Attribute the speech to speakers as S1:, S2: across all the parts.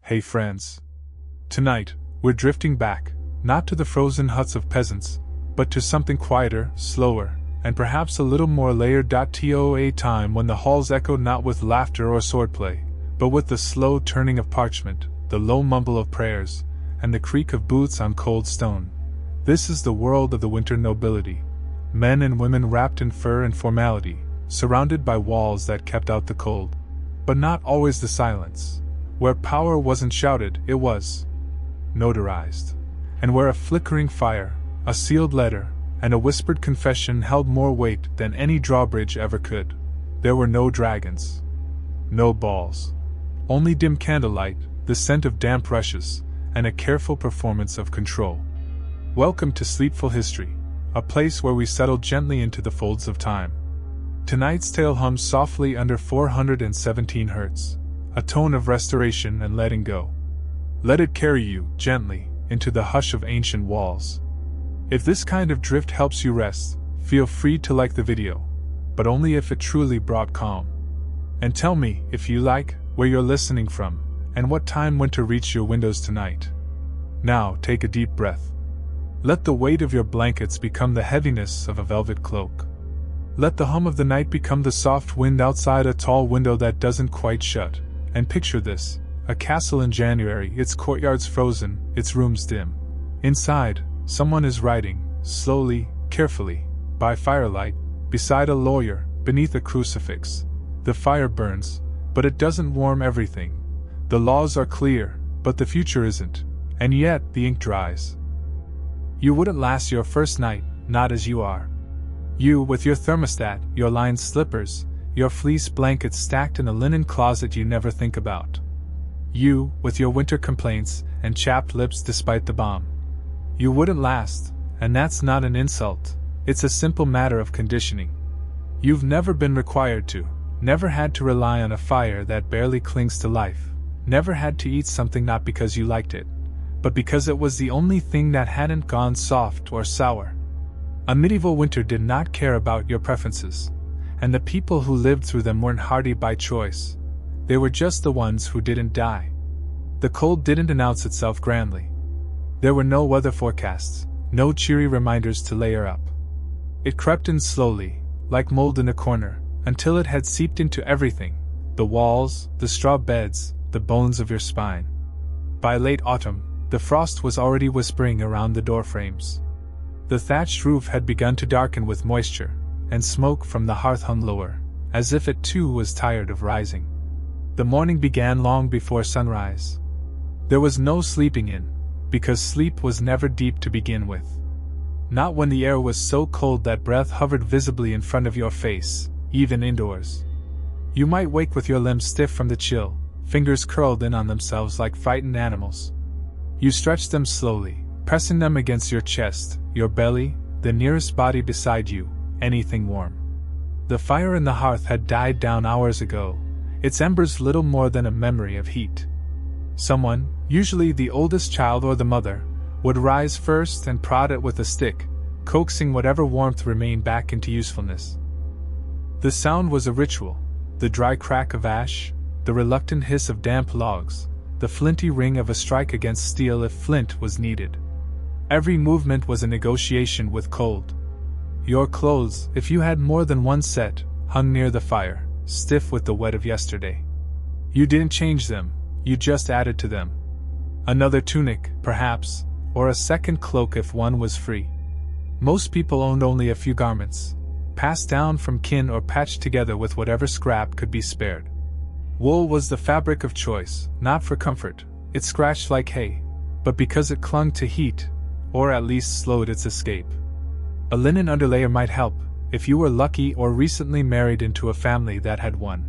S1: Hey friends. Tonight, we're drifting back, not to the frozen huts of peasants, but to something quieter, slower, and perhaps a little more layered. To a time when the halls echoed not with laughter or swordplay, but with the slow turning of parchment, the low mumble of prayers, and the creak of boots on cold stone. This is the world of the winter nobility. Men and women wrapped in fur and formality, surrounded by walls that kept out the cold. But not always the silence. Where power wasn't shouted, it was notarized. And where a flickering fire, a sealed letter, and a whispered confession held more weight than any drawbridge ever could, there were no dragons. No balls. Only dim candlelight, the scent of damp rushes, and a careful performance of control. Welcome to Sleepful History, a place where we settle gently into the folds of time. Tonight's tale hums softly under 417 Hertz, a tone of restoration and letting go. Let it carry you, gently, into the hush of ancient walls. If this kind of drift helps you rest, feel free to like the video, but only if it truly brought calm. And tell me, if you like, where you're listening from, and what time winter reached your windows tonight. Now, take a deep breath. Let the weight of your blankets become the heaviness of a velvet cloak. Let the hum of the night become the soft wind outside a tall window that doesn't quite shut. And picture this, a castle in January, its courtyards frozen, its rooms dim. Inside, someone is writing, slowly, carefully, by firelight, beside a lawyer, beneath a crucifix. The fire burns, but it doesn't warm everything. The laws are clear, but the future isn't, and yet the ink dries. You wouldn't last your first night, not as you are. You, with your thermostat, your lined slippers, your fleece blankets stacked in a linen closet you never think about. You, with your winter complaints and chapped lips despite the bomb. You wouldn't last, and that's not an insult, it's a simple matter of conditioning. You've never been required to, never had to rely on a fire that barely clings to life, never had to eat something not because you liked it, but because it was the only thing that hadn't gone soft or sour. A medieval winter did not care about your preferences, and the people who lived through them weren't hardy by choice. They were just the ones who didn't die. The cold didn't announce itself grandly. There were no weather forecasts, no cheery reminders to layer up. It crept in slowly, like mold in a corner, until it had seeped into everything, the walls, the straw beds, the bones of your spine. By late autumn, the frost was already whispering around the doorframes. The thatched roof had begun to darken with moisture, and smoke from the hearth hung lower, as if it too was tired of rising. The morning began long before sunrise. There was no sleeping in, because sleep was never deep to begin with. Not when the air was so cold that breath hovered visibly in front of your face, even indoors. You might wake with your limbs stiff from the chill, fingers curled in on themselves like frightened animals. You stretched them slowly, pressing them against your chest, your belly, the nearest body beside you, anything warm. The fire in the hearth had died down hours ago, its embers little more than a memory of heat. Someone, usually the oldest child or the mother, would rise first and prod it with a stick, coaxing whatever warmth remained back into usefulness. The sound was a ritual, the dry crack of ash, the reluctant hiss of damp logs, the flinty ring of a strike against steel if flint was needed. Every movement was a negotiation with cold. Your clothes, if you had more than one set, hung near the fire, stiff with the wet of yesterday. You didn't change them, you just added to them. Another tunic, perhaps, or a second cloak if one was free. Most people owned only a few garments, passed down from kin or patched together with whatever scrap could be spared. Wool was the fabric of choice, not for comfort, it scratched like hay, but because it clung to heat, or at least slowed its escape. A linen underlayer might help, if you were lucky or recently married into a family that had one.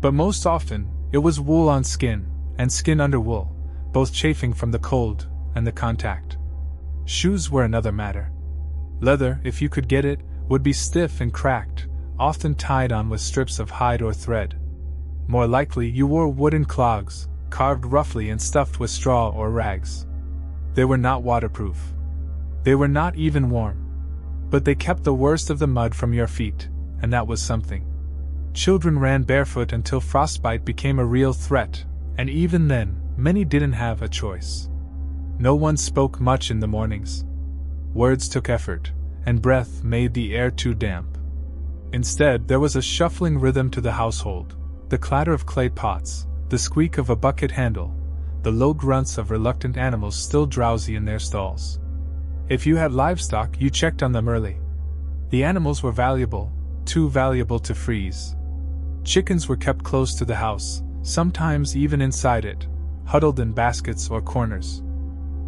S1: But most often, it was wool on skin, and skin under wool, both chafing from the cold and the contact. Shoes were another matter. Leather, if you could get it, would be stiff and cracked, often tied on with strips of hide or thread. More likely you wore wooden clogs, carved roughly and stuffed with straw or rags. They were not waterproof. They were not even warm. But they kept the worst of the mud from your feet, and that was something. Children ran barefoot until frostbite became a real threat, and even then, many didn't have a choice. No one spoke much in the mornings. Words took effort, and breath made the air too damp. Instead, there was a shuffling rhythm to the household, the clatter of clay pots, the squeak of a bucket handle, the low grunts of reluctant animals still drowsy in their stalls. If you had livestock, you checked on them early. The animals were valuable, too valuable to freeze. Chickens were kept close to the house, sometimes even inside it, huddled in baskets or corners.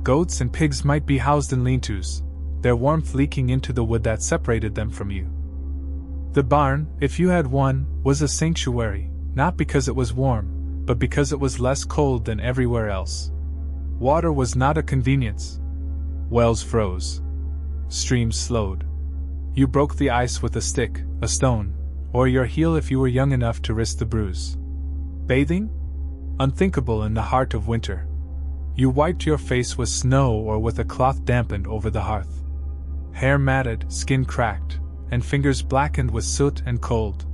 S1: Goats and pigs might be housed in lean-tos, their warmth leaking into the wood that separated them from you. The barn, if you had one, was a sanctuary, not because it was warm, but because it was less cold than everywhere else. Water was not a convenience. Wells froze. Streams slowed. You broke the ice with a stick, a stone, or your heel if you were young enough to risk the bruise. Bathing? Unthinkable in the heart of winter. You wiped your face with snow or with a cloth dampened over the hearth. Hair matted, skin cracked, and fingers blackened with soot and cold.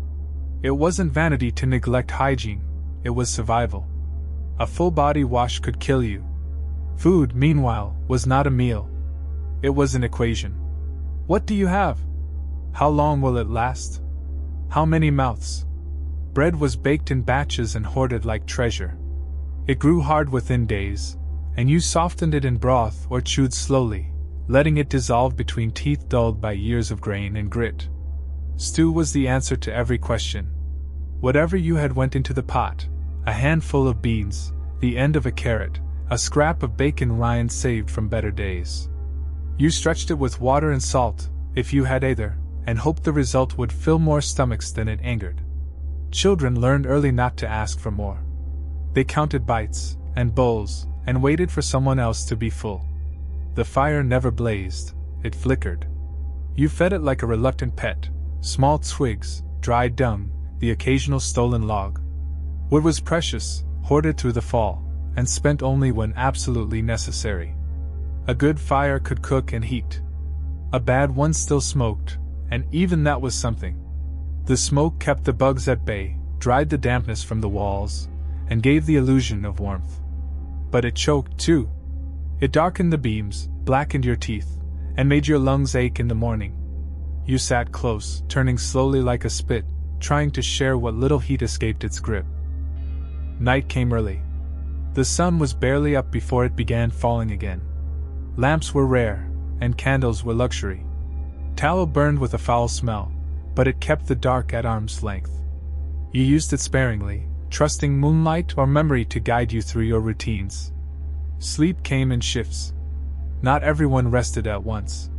S1: It wasn't vanity to neglect hygiene, it was survival. A full body wash could kill you. Food, meanwhile, was not a meal. It was an equation. What do you have? How long will it last? How many mouths? Bread was baked in batches and hoarded like treasure. It grew hard within days, and you softened it in broth or chewed slowly, letting it dissolve between teeth dulled by years of grain and grit. Stew was the answer to every question. Whatever you had went into the pot, a handful of beans, the end of a carrot, a scrap of bacon rind saved from better days. You stretched it with water and salt, if you had either, and hoped the result would fill more stomachs than it angered. Children learned early not to ask for more. They counted bites and bowls and waited for someone else to be full. The fire never blazed, it flickered. You fed it like a reluctant pet, small twigs, dried dung, the occasional stolen log. Wood was precious, hoarded through the fall, and spent only when absolutely necessary. A good fire could cook and heat. A bad one still smoked, and even that was something. The smoke kept the bugs at bay, dried the dampness from the walls, and gave the illusion of warmth. But it choked, too. It darkened the beams, blackened your teeth, and made your lungs ache in the morning. You sat close, turning slowly like a spit, trying to share what little heat escaped its grip. Night came early. The sun was barely up before it began falling again. Lamps were rare, and candles were luxury. Tallow burned with a foul smell, but it kept the dark at arm's length. You used it sparingly, trusting moonlight or memory to guide you through your routines. Sleep came in shifts. Not everyone rested at once.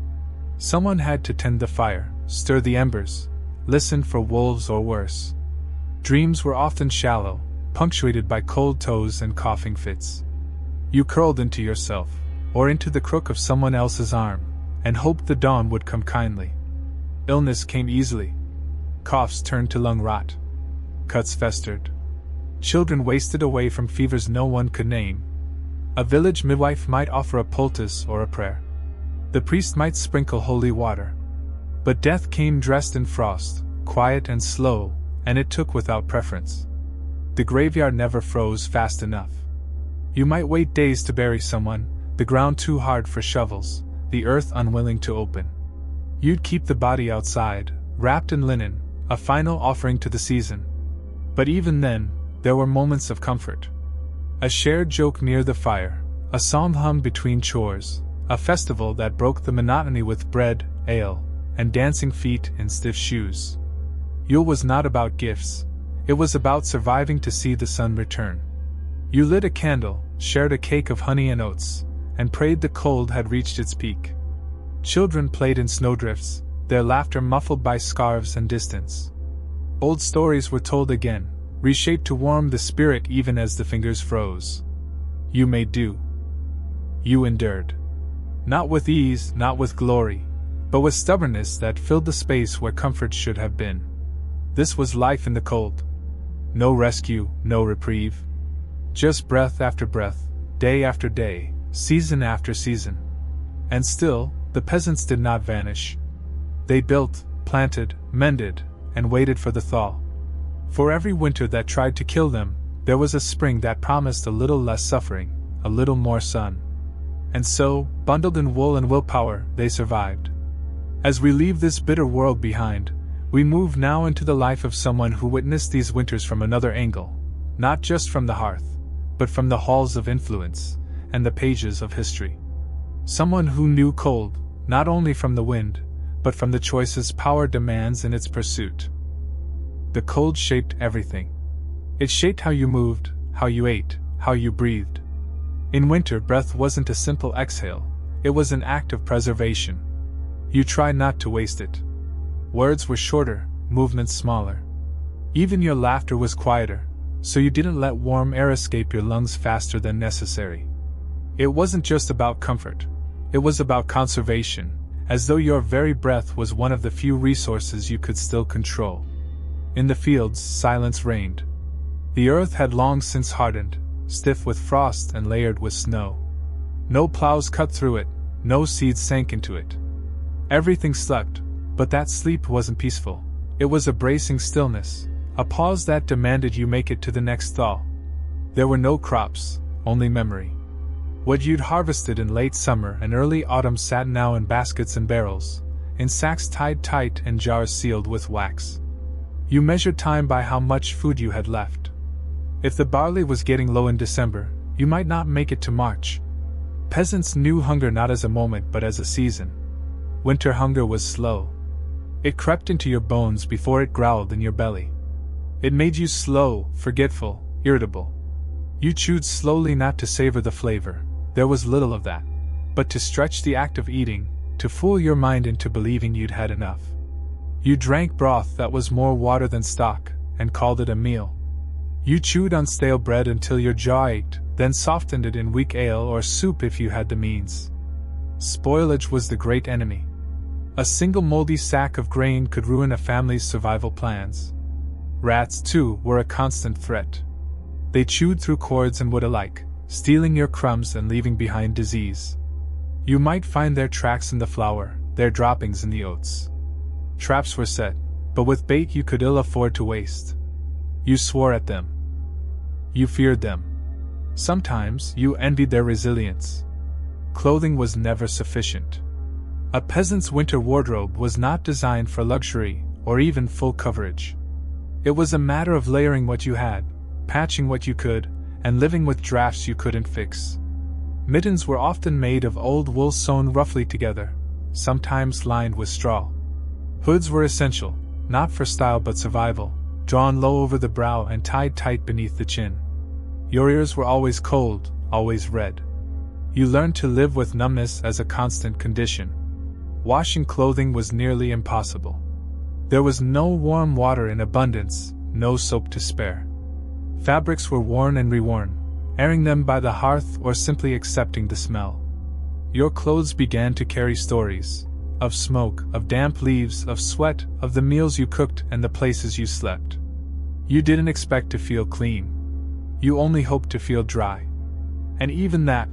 S1: Someone had to tend the fire, stir the embers, listen for wolves or worse. Dreams were often shallow, punctuated by cold toes and coughing fits. You curled into yourself, or into the crook of someone else's arm, and hoped the dawn would come kindly. Illness came easily. Coughs turned to lung rot. Cuts festered. Children wasted away from fevers no one could name. A village midwife might offer a poultice or a prayer. The priest might sprinkle holy water. But death came dressed in frost, quiet and slow, and it took without preference. The graveyard never froze fast enough. You might wait days to bury someone, the ground too hard for shovels, the earth unwilling to open. You'd keep the body outside, wrapped in linen, a final offering to the season. But even then, there were moments of comfort. A shared joke near the fire, a song hummed between chores, a festival that broke the monotony with bread, ale, and dancing feet in stiff shoes. Yule was not about gifts, it was about surviving to see the sun return. You lit a candle, shared a cake of honey and oats, and prayed the cold had reached its peak. Children played in snowdrifts, their laughter muffled by scarves and distance. Old stories were told again, reshaped to warm the spirit even as the fingers froze. You made do. You endured. Not with ease, not with glory, but with stubbornness that filled the space where comfort should have been. This was life in the cold. No rescue, no reprieve. Just breath after breath, day after day, season after season. And still, the peasants did not vanish. They built, planted, mended, and waited for the thaw. For every winter that tried to kill them, There was a spring that promised a little less suffering, a little more sun. And so, bundled in wool and willpower, they survived. As we leave this bitter world behind, we move now into the life of someone who witnessed these winters from another angle, not just from the hearth, but from the halls of influence and the pages of history. Someone who knew cold, not only from the wind, but from the choices power demands in its pursuit. The cold shaped everything. It shaped how you moved, how you ate, how you breathed. In winter, breath wasn't a simple exhale, it was an act of preservation. You tried not to waste it. Words were shorter, movements smaller. Even your laughter was quieter, so you didn't let warm air escape your lungs faster than necessary. It wasn't just about comfort, it was about conservation, as though your very breath was one of the few resources you could still control. In the fields, silence reigned. The earth had long since hardened, stiff with frost and layered with snow. No plows cut through it, no seeds sank into it. Everything slept, but that sleep wasn't peaceful. It was a bracing stillness, a pause that demanded you make it to the next thaw. There were no crops, only memory. What you'd harvested in late summer and early autumn sat now in baskets and barrels, in sacks tied tight and jars sealed with wax. You measured time by how much food you had left. If the barley was getting low in December, you might not make it to March. Peasants knew hunger not as a moment but as a season. Winter hunger was slow. It crept into your bones before it growled in your belly. It made you slow, forgetful, irritable. You chewed slowly not to savor the flavor, there was little of that, but to stretch the act of eating, to fool your mind into believing you'd had enough. You drank broth that was more water than stock, and called it a meal. You chewed on stale bread until your jaw ached, then softened it in weak ale or soup if you had the means. Spoilage was the great enemy. A single moldy sack of grain could ruin a family's survival plans. Rats, too, were a constant threat. They chewed through cords and wood alike, stealing your crumbs and leaving behind disease. You might find their tracks in the flour, their droppings in the oats. Traps were set, but with bait you could ill afford to waste. You swore at them. You feared them. Sometimes you envied their resilience. Clothing was never sufficient. A peasant's winter wardrobe was not designed for luxury or even full coverage. It was a matter of layering what you had, patching what you could, and living with drafts you couldn't fix. Mittens were often made of old wool sewn roughly together, sometimes lined with straw. Hoods were essential, not for style but survival, drawn low over the brow and tied tight beneath the chin. Your ears were always cold, always red. You learned to live with numbness as a constant condition. Washing clothing was nearly impossible. There was no warm water in abundance, no soap to spare. Fabrics were worn and reworn, airing them by the hearth or simply accepting the smell. Your clothes began to carry stories, of smoke, of damp leaves, of sweat, of the meals you cooked and the places you slept. You didn't expect to feel clean. You only hoped to feel dry. And even that,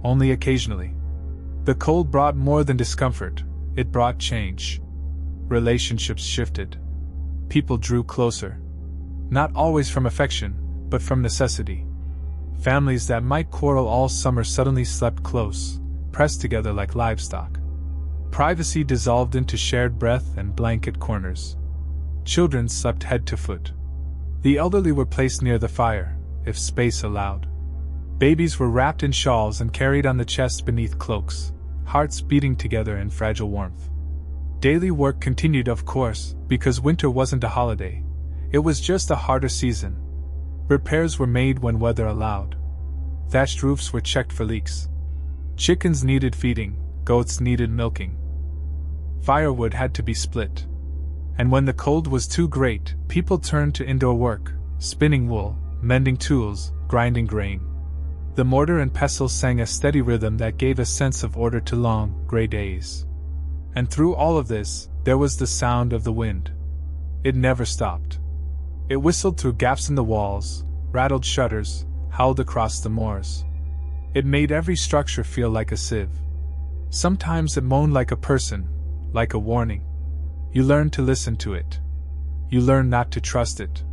S1: only occasionally. The cold brought more than discomfort, it brought change. Relationships shifted. People drew closer. Not always from affection, but from necessity. Families that might quarrel all summer suddenly slept close, pressed together like livestock. Privacy dissolved into shared breath and blanket corners. Children slept head to foot. The elderly were placed near the fire, if space allowed. Babies were wrapped in shawls and carried on the chest beneath cloaks, hearts beating together in fragile warmth. Daily work continued, of course, because winter wasn't a holiday. It was just a harder season. Repairs were made when weather allowed. Thatched roofs were checked for leaks. Chickens needed feeding, goats needed milking. Firewood had to be split. And when the cold was too great, people turned to indoor work, spinning wool, mending tools, grinding grain. The mortar and pestle sang a steady rhythm that gave a sense of order to long, gray days. And through all of this, there was the sound of the wind. It never stopped. It whistled through gaps in the walls, rattled shutters, howled across the moors. It made every structure feel like a sieve. Sometimes it moaned like a person, like a warning. You learned to listen to it. You learned not to trust it.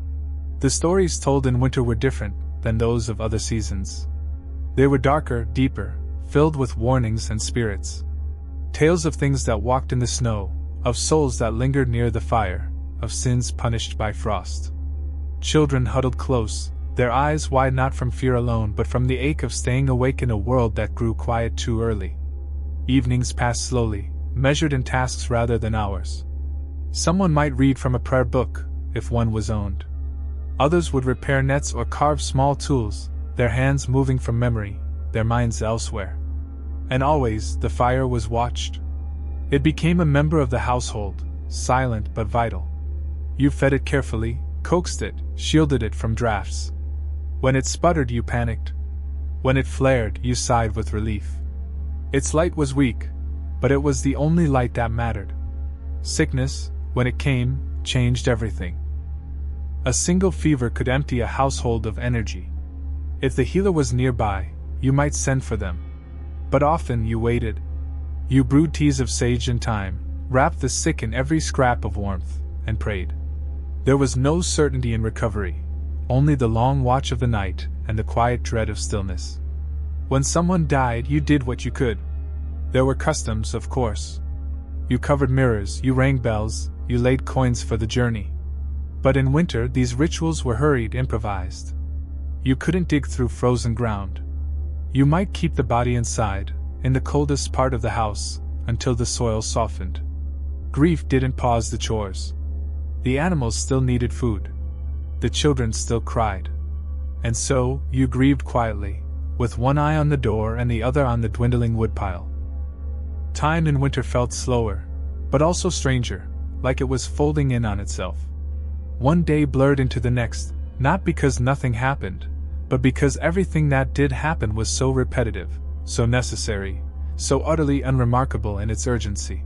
S1: The stories told in winter were different, than those of other seasons. They were darker, deeper, filled with warnings and spirits. Tales of things that walked in the snow, of souls that lingered near the fire, of sins punished by frost. Children huddled close, their eyes wide not from fear alone but from the ache of staying awake in a world that grew quiet too early. Evenings passed slowly, measured in tasks rather than hours. Someone might read from a prayer book, if one was owned. Others would repair nets or carve small tools, their hands moving from memory, their minds elsewhere. And always, the fire was watched. It became a member of the household, silent but vital. You fed it carefully, coaxed it, shielded it from drafts. When it sputtered, you panicked. When it flared, you sighed with relief. Its light was weak, but it was the only light that mattered. Sickness, when it came, changed everything. A single fever could empty a household of energy. If the healer was nearby, you might send for them. But often you waited. You brewed teas of sage and thyme, wrapped the sick in every scrap of warmth, and prayed. There was no certainty in recovery, only the long watch of the night and the quiet dread of stillness. When someone died, you did what you could. There were customs, of course. You covered mirrors, you rang bells, you laid coins for the journey. But in winter, these rituals were hurried, improvised. You couldn't dig through frozen ground. You might keep the body inside, in the coldest part of the house, until the soil softened. Grief didn't pause the chores. The animals still needed food. The children still cried. And so, you grieved quietly, with one eye on the door and the other on the dwindling woodpile. Time in winter felt slower, but also stranger, like it was folding in on itself. One day blurred into the next, not because nothing happened, but because everything that did happen was so repetitive, so necessary, so utterly unremarkable in its urgency.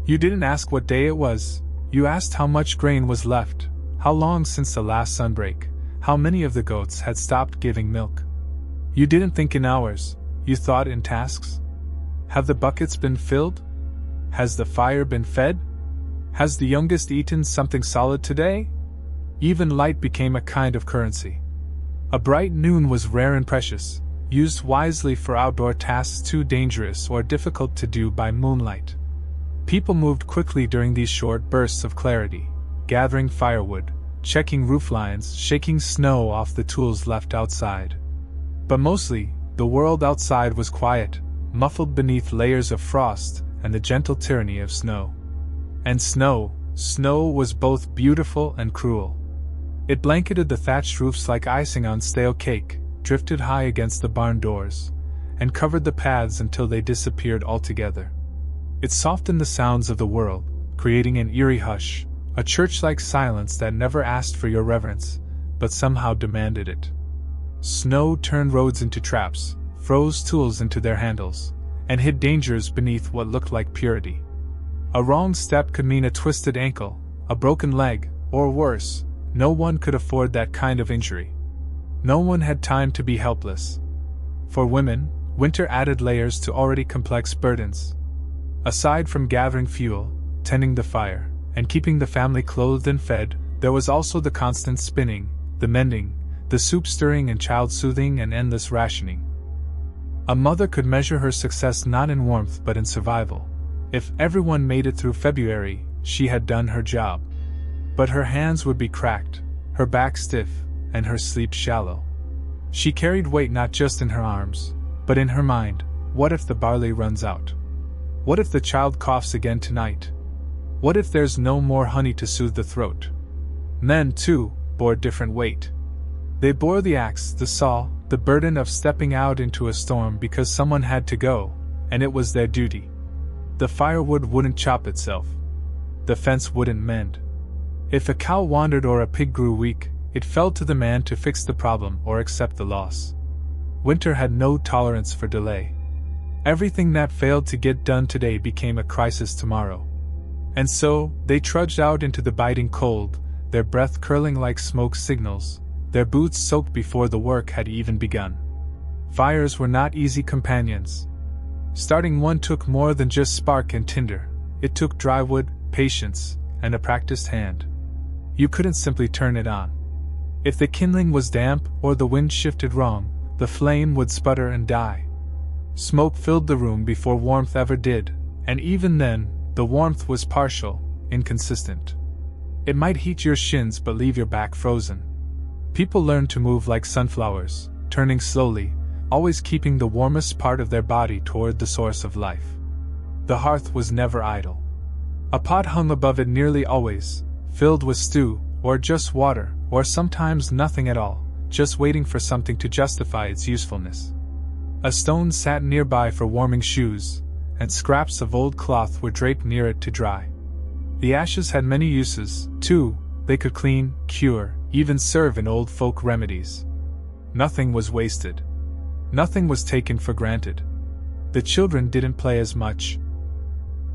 S1: You didn't ask what day it was, you asked how much grain was left, how long since the last sunbreak, how many of the goats had stopped giving milk. You didn't think in hours, you thought in tasks. Have the buckets been filled? Has the fire been fed? Has the youngest eaten something solid today? Even light became a kind of currency. A bright noon was rare and precious, used wisely for outdoor tasks too dangerous or difficult to do by moonlight. People moved quickly during these short bursts of clarity, gathering firewood, checking roof lines, shaking snow off the tools left outside. But mostly, the world outside was quiet, muffled beneath layers of frost and the gentle tyranny of snow. And snow was both beautiful and cruel. It blanketed the thatched roofs like icing on stale cake, drifted high against the barn doors, and covered the paths until they disappeared altogether. It softened the sounds of the world, creating an eerie hush, a church-like silence that never asked for your reverence, but somehow demanded it. Snow turned roads into traps, froze tools into their handles, and hid dangers beneath what looked like purity. A wrong step could mean a twisted ankle, a broken leg, or worse. No one could afford that kind of injury. No one had time to be helpless. For women, winter added layers to already complex burdens. Aside from gathering fuel, tending the fire, and keeping the family clothed and fed, there was also the constant spinning, the mending, the soup stirring and child soothing and endless rationing. A mother could measure her success not in warmth but in survival. If everyone made it through February, she had done her job. But her hands would be cracked, her back stiff, and her sleep shallow. She carried weight not just in her arms, but in her mind. What if the barley runs out? What if the child coughs again tonight? What if there's no more honey to soothe the throat? Men, too, bore different weight. They bore the axe, the saw, the burden of stepping out into a storm because someone had to go, and it was their duty. The firewood wouldn't chop itself. The fence wouldn't mend. If a cow wandered or a pig grew weak, it fell to the man to fix the problem or accept the loss. Winter had no tolerance for delay. Everything that failed to get done today became a crisis tomorrow. And so, they trudged out into the biting cold, their breath curling like smoke signals, their boots soaked before the work had even begun. Fires were not easy companions. Starting one took more than just spark and tinder. It took dry wood, patience, and a practiced hand. You couldn't simply turn it on. If the kindling was damp or the wind shifted wrong, the flame would sputter and die. Smoke filled the room before warmth ever did, and even then, the warmth was partial, inconsistent. It might heat your shins but leave your back frozen. People learned to move like sunflowers, turning slowly, always keeping the warmest part of their body toward the source of life. The hearth was never idle. A pot hung above it nearly always, filled with stew, or just water, or sometimes nothing at all, just waiting for something to justify its usefulness. A stone sat nearby for warming shoes, and scraps of old cloth were draped near it to dry. The ashes had many uses, too. They could clean, cure, even serve in old folk remedies. Nothing was wasted. Nothing was taken for granted. The children didn't play as much.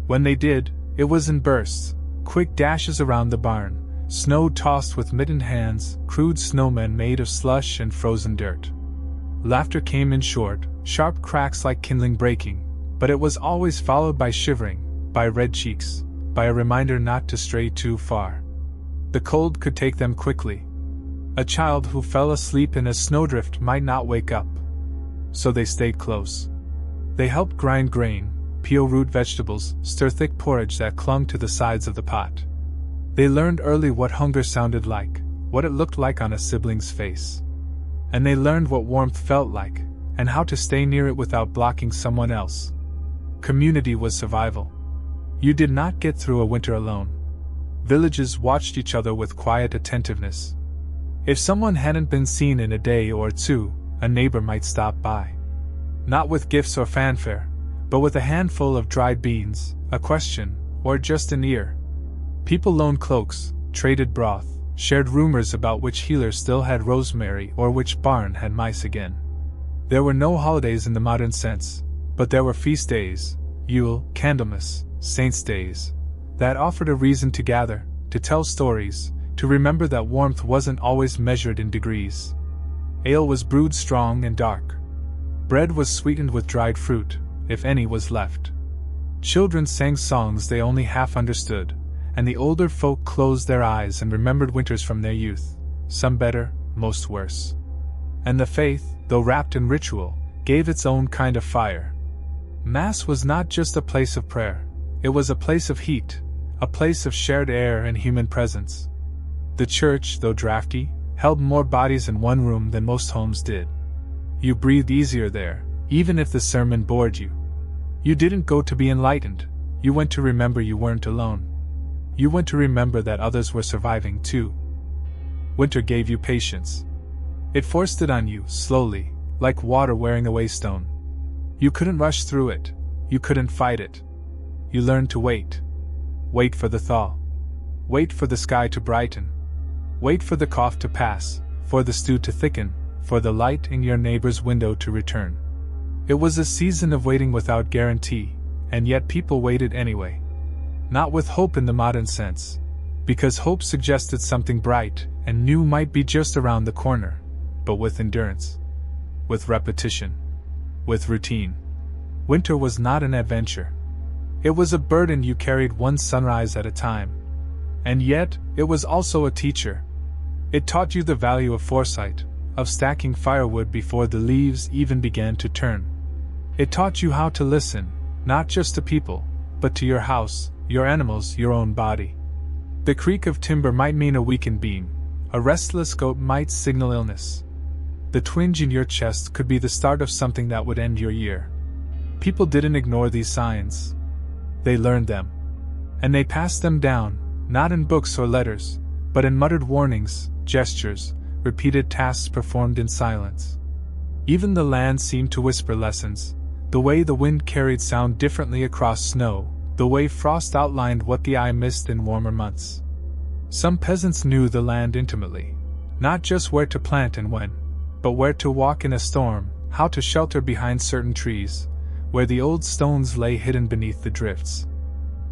S1: When they did, it was in bursts, quick dashes around the barn, snow tossed with mittened hands, crude snowmen made of slush and frozen dirt. Laughter came in short, sharp cracks like kindling breaking, but it was always followed by shivering, by red cheeks, by a reminder not to stray too far. The cold could take them quickly. A child who fell asleep in a snowdrift might not wake up. So they stayed close. They helped grind grain, peel root vegetables, stir thick porridge that clung to the sides of the pot. They learned early what hunger sounded like, what it looked like on a sibling's face. And they learned what warmth felt like, and how to stay near it without blocking someone else. Community was survival. You did not get through a winter alone. Villages watched each other with quiet attentiveness. If someone hadn't been seen in a day or two, a neighbor might stop by. Not with gifts or fanfare, but with a handful of dried beans, a question, or just an ear. People loaned cloaks, traded broth, shared rumors about which healer still had rosemary or which barn had mice again. There were no holidays in the modern sense, but there were feast days, Yule, Candlemas, Saints' days, that offered a reason to gather, to tell stories, to remember that warmth wasn't always measured in degrees. Ale was brewed strong and dark. Bread was sweetened with dried fruit, if any was left. Children sang songs they only half understood, and the older folk closed their eyes and remembered winters from their youth, some better, most worse. And the faith, though wrapped in ritual, gave its own kind of fire. Mass was not just a place of prayer, it was a place of heat, a place of shared air and human presence. The church, though drafty, held more bodies in one room than most homes did. You breathed easier there, even if the sermon bored you. You didn't go to be enlightened, you went to remember you weren't alone. You went to remember that others were surviving too. Winter gave you patience. It forced it on you, slowly, like water wearing away stone. You couldn't rush through it, you couldn't fight it. You learned to wait. Wait for the thaw. Wait for the sky to brighten. Wait for the cough to pass, for the stew to thicken, for the light in your neighbor's window to return. It was a season of waiting without guarantee, and yet people waited anyway. Not with hope in the modern sense, because hope suggested something bright and new might be just around the corner, but with endurance. With repetition. With routine. Winter was not an adventure. It was a burden you carried one sunrise at a time. And yet, it was also a teacher. It taught you the value of foresight, of stacking firewood before the leaves even began to turn. It taught you how to listen, not just to people, but to your house, your animals, your own body. The creak of timber might mean a weakened beam, a restless goat might signal illness. The twinge in your chest could be the start of something that would end your year. People didn't ignore these signs. They learned them. And they passed them down, not in books or letters, but in muttered warnings, gestures, repeated tasks performed in silence. Even the land seemed to whisper lessons, the way the wind carried sound differently across snow, the way frost outlined what the eye missed in warmer months. Some peasants knew the land intimately, not just where to plant and when, but where to walk in a storm, how to shelter behind certain trees, where the old stones lay hidden beneath the drifts.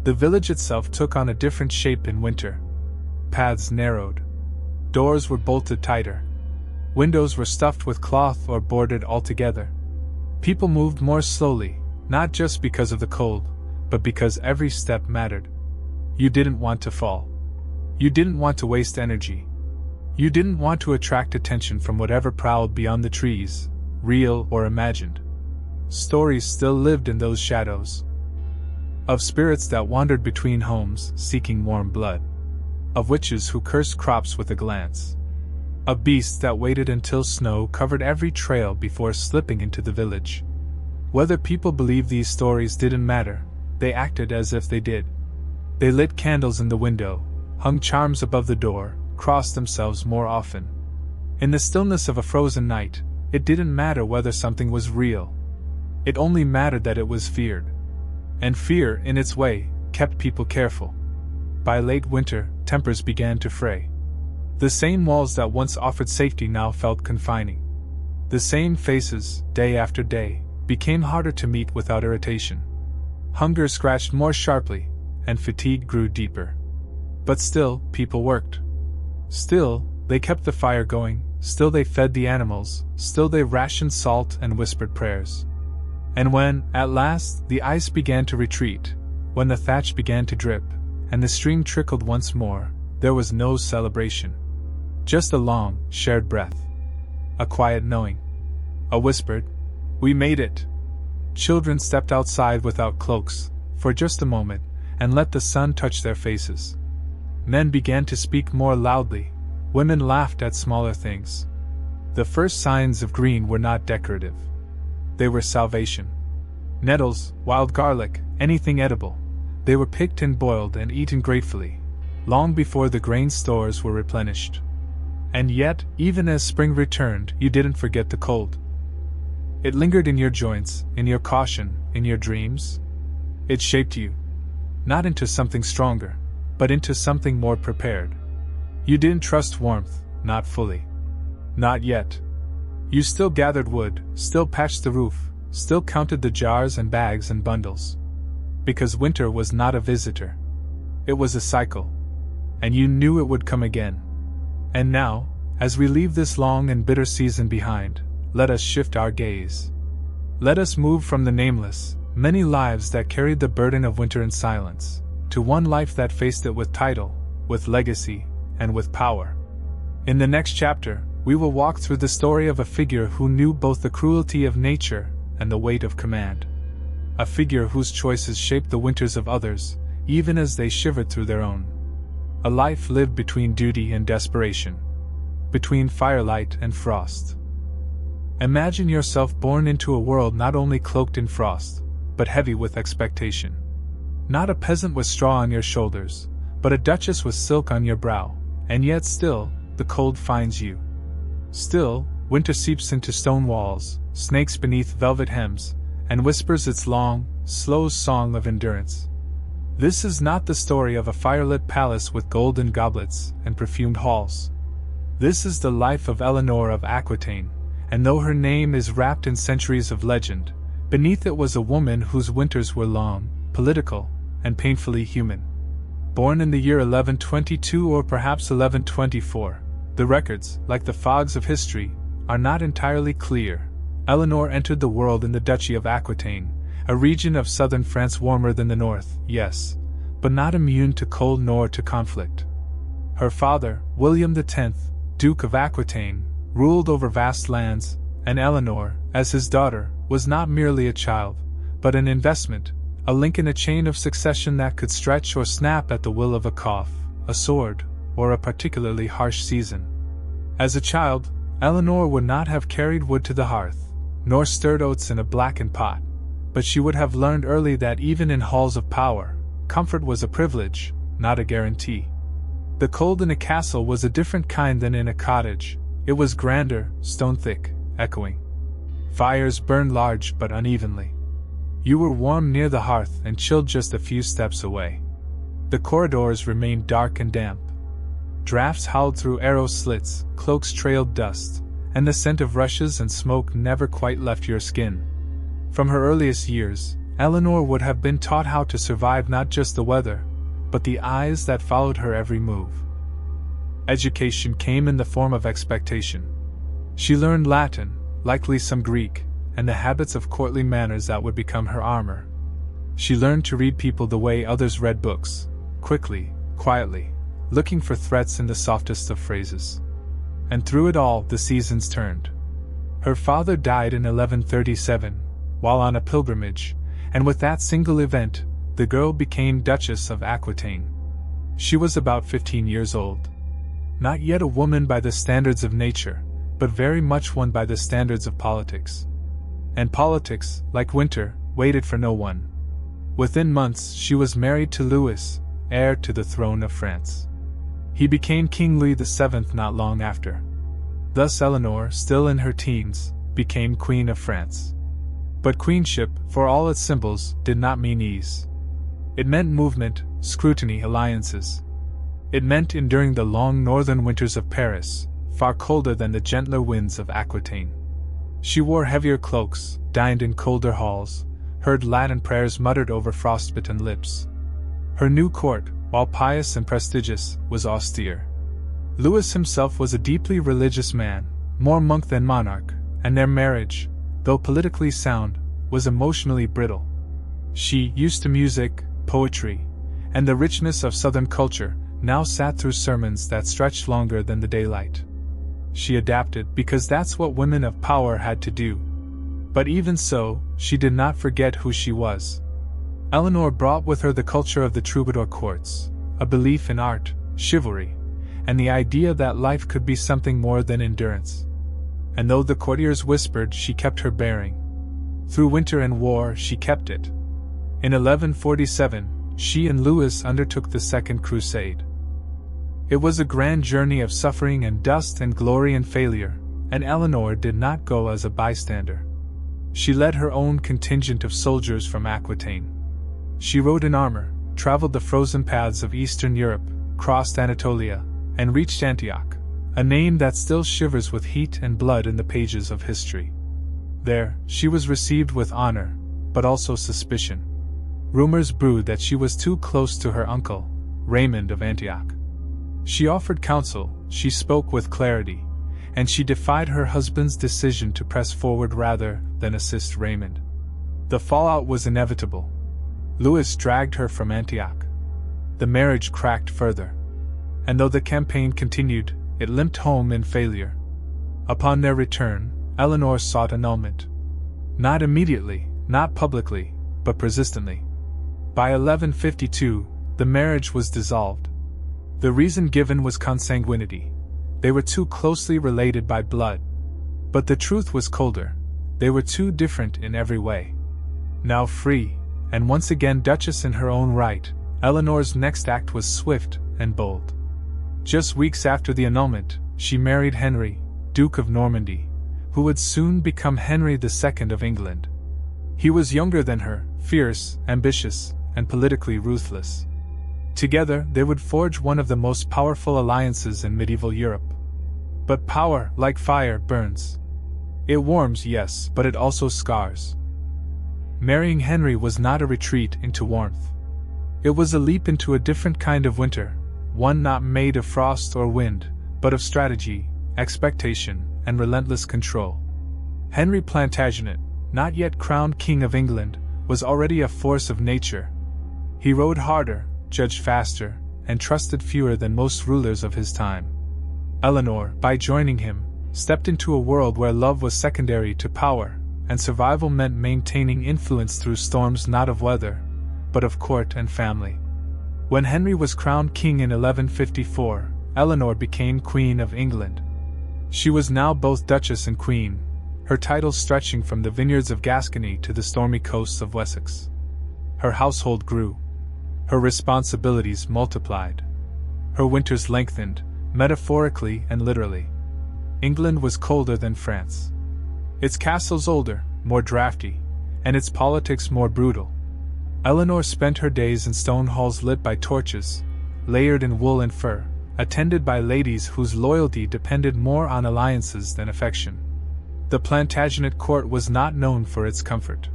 S1: The village itself took on a different shape in winter. Paths narrowed. Doors were bolted tighter. Windows were stuffed with cloth or boarded altogether. People moved more slowly, not just because of the cold, but because every step mattered. You didn't want to fall. You didn't want to waste energy. You didn't want to attract attention from whatever prowled beyond the trees, real or imagined. Stories still lived in those shadows. Of spirits that wandered between homes, seeking warm blood. Of witches who cursed crops with a glance. Of beasts that waited until snow covered every trail before slipping into the village. Whether people believed these stories didn't matter, they acted as if they did. They lit candles in the window, hung charms above the door, crossed themselves more often. In the stillness of a frozen night, it didn't matter whether something was real. It only mattered that it was feared. And fear, in its way, kept people careful. By late winter, tempers began to fray. The same walls that once offered safety now felt confining. The same faces, day after day, became harder to meet without irritation. Hunger scratched more sharply, and fatigue grew deeper. But still, people worked. Still, they kept the fire going, still they fed the animals, still they rationed salt and whispered prayers. And when, at last, the ice began to retreat, when the thatch began to drip, and the stream trickled once more, there was no celebration. Just a long, shared breath. A quiet knowing. A whispered, "We made it." Children stepped outside without cloaks, for just a moment, and let the sun touch their faces. Men began to speak more loudly, women laughed at smaller things. The first signs of green were not decorative. They were salvation. Nettles, wild garlic, anything edible. They were picked and boiled and eaten gratefully, long before the grain stores were replenished. And yet, even as spring returned, you didn't forget the cold. It lingered in your joints, in your caution, in your dreams. It shaped you. Not into something stronger, but into something more prepared. You didn't trust warmth, not fully. Not yet. You still gathered wood, still patched the roof, still counted the jars and bags and bundles. Because winter was not a visitor. It was a cycle. And you knew it would come again. And now, as we leave this long and bitter season behind, let us shift our gaze. Let us move from the nameless, many lives that carried the burden of winter in silence, to one life that faced it with title, with legacy, and with power. In the next chapter, we will walk through the story of a figure who knew both the cruelty of nature and the weight of command. A figure whose choices shaped the winters of others, even as they shivered through their own. A life lived between duty and desperation. Between firelight and frost. Imagine yourself born into a world not only cloaked in frost, but heavy with expectation. Not a peasant with straw on your shoulders, but a duchess with silk on your brow, and yet still, the cold finds you. Still, winter seeps into stone walls, snakes beneath velvet hems, and whispers its long, slow song of endurance. This is not the story of a firelit palace with golden goblets and perfumed halls. This is the life of Eleanor of Aquitaine, and though her name is wrapped in centuries of legend, beneath it was a woman whose winters were long, political, and painfully human. Born in the year 1122 or perhaps 1124, the records, like the fogs of history, are not entirely clear. Eleanor entered the world in the Duchy of Aquitaine, a region of southern France warmer than the north, yes, but not immune to cold nor to conflict. Her father, William X, Duke of Aquitaine, ruled over vast lands, and Eleanor, as his daughter, was not merely a child, but an investment, a link in a chain of succession that could stretch or snap at the will of a cough, a sword, or a particularly harsh season. As a child, Eleanor would not have carried wood to the hearth, nor stirred oats in a blackened pot, but she would have learned early that even in halls of power, comfort was a privilege, not a guarantee. The cold in a castle was a different kind than in a cottage. It was grander, stone-thick, echoing. Fires burned large but unevenly. You were warm near the hearth and chilled just a few steps away. The corridors remained dark and damp. Drafts howled through arrow slits, cloaks trailed dust, and the scent of rushes and smoke never quite left your skin. From her earliest years, Eleanor would have been taught how to survive not just the weather, but the eyes that followed her every move. Education came in the form of expectation. She learned Latin, likely some Greek, and the habits of courtly manners that would become her armor. She learned to read people the way others read books, quickly, quietly, looking for threats in the softest of phrases. and through it all the seasons turned. Her father died in 1137, while on a pilgrimage, and with that single event, the girl became Duchess of Aquitaine. She was about 15 years old. Not yet a woman by the standards of nature, but very much one by the standards of politics. And politics, like winter, waited for no one. Within months she was married to Louis, heir to the throne of France. He became King Louis VII not long after. Thus Eleanor, still in her teens, became Queen of France. But queenship, for all its symbols, did not mean ease. It meant movement, scrutiny, alliances. It meant enduring the long northern winters of Paris, far colder than the gentler winds of Aquitaine. She wore heavier cloaks, dined in colder halls, heard Latin prayers muttered over frostbitten lips. Her new court, while pious and prestigious, was austere. Louis himself was a deeply religious man, more monk than monarch, and their marriage, though politically sound, was emotionally brittle. She, used to music, poetry, and the richness of Southern culture, now sat through sermons that stretched longer than the daylight. She adapted because that's what women of power had to do. But even so, she did not forget who she was. Eleanor brought with her the culture of the troubadour courts, a belief in art, chivalry, and the idea that life could be something more than endurance. And though the courtiers whispered, she kept her bearing. Through winter and war, she kept it. In 1147, she and Louis undertook the Second Crusade. It was a grand journey of suffering and dust and glory and failure, and Eleanor did not go as a bystander. She led her own contingent of soldiers from Aquitaine. She rode in armor, traveled the frozen paths of Eastern Europe, crossed Anatolia, and reached Antioch, a name that still shivers with heat and blood in the pages of history. There, she was received with honor, but also suspicion. Rumors brewed that she was too close to her uncle, Raymond of Antioch. She offered counsel, she spoke with clarity, and she defied her husband's decision to press forward rather than assist Raymond. The fallout was inevitable. Louis dragged her from Antioch. The marriage cracked further. And though the campaign continued, it limped home in failure. Upon their return, Eleanor sought annulment. Not immediately, not publicly, but persistently. By 1152, the marriage was dissolved. The reason given was consanguinity. They were too closely related by blood. But the truth was colder. They were too different in every way. Now free, and once again Duchess in her own right, Eleanor's next act was swift and bold. Just weeks after the annulment, she married Henry, Duke of Normandy, who would soon become Henry II of England. He was younger than her, fierce, ambitious, and politically ruthless. Together, they would forge one of the most powerful alliances in medieval Europe. But power, like fire, burns. It warms, yes, but it also scars. Marrying Henry was not a retreat into warmth. It was a leap into a different kind of winter, one not made of frost or wind, but of strategy, expectation, and relentless control. Henry Plantagenet, not yet crowned King of England, was already a force of nature. He rode harder, judged faster, and trusted fewer than most rulers of his time. Eleanor, by joining him, stepped into a world where love was secondary to power, and survival meant maintaining influence through storms not of weather, but of court and family. When Henry was crowned king in 1154, Eleanor became Queen of England. She was now both Duchess and Queen, her titles stretching from the vineyards of Gascony to the stormy coasts of Wessex. Her household grew. Her responsibilities multiplied. Her winters lengthened, metaphorically and literally. England was colder than France. Its castles older, more drafty, and its politics more brutal. Eleanor spent her days in stone halls lit by torches, layered in wool and fur, attended by ladies whose loyalty depended more on alliances than affection. The Plantagenet court was not known for its comfort.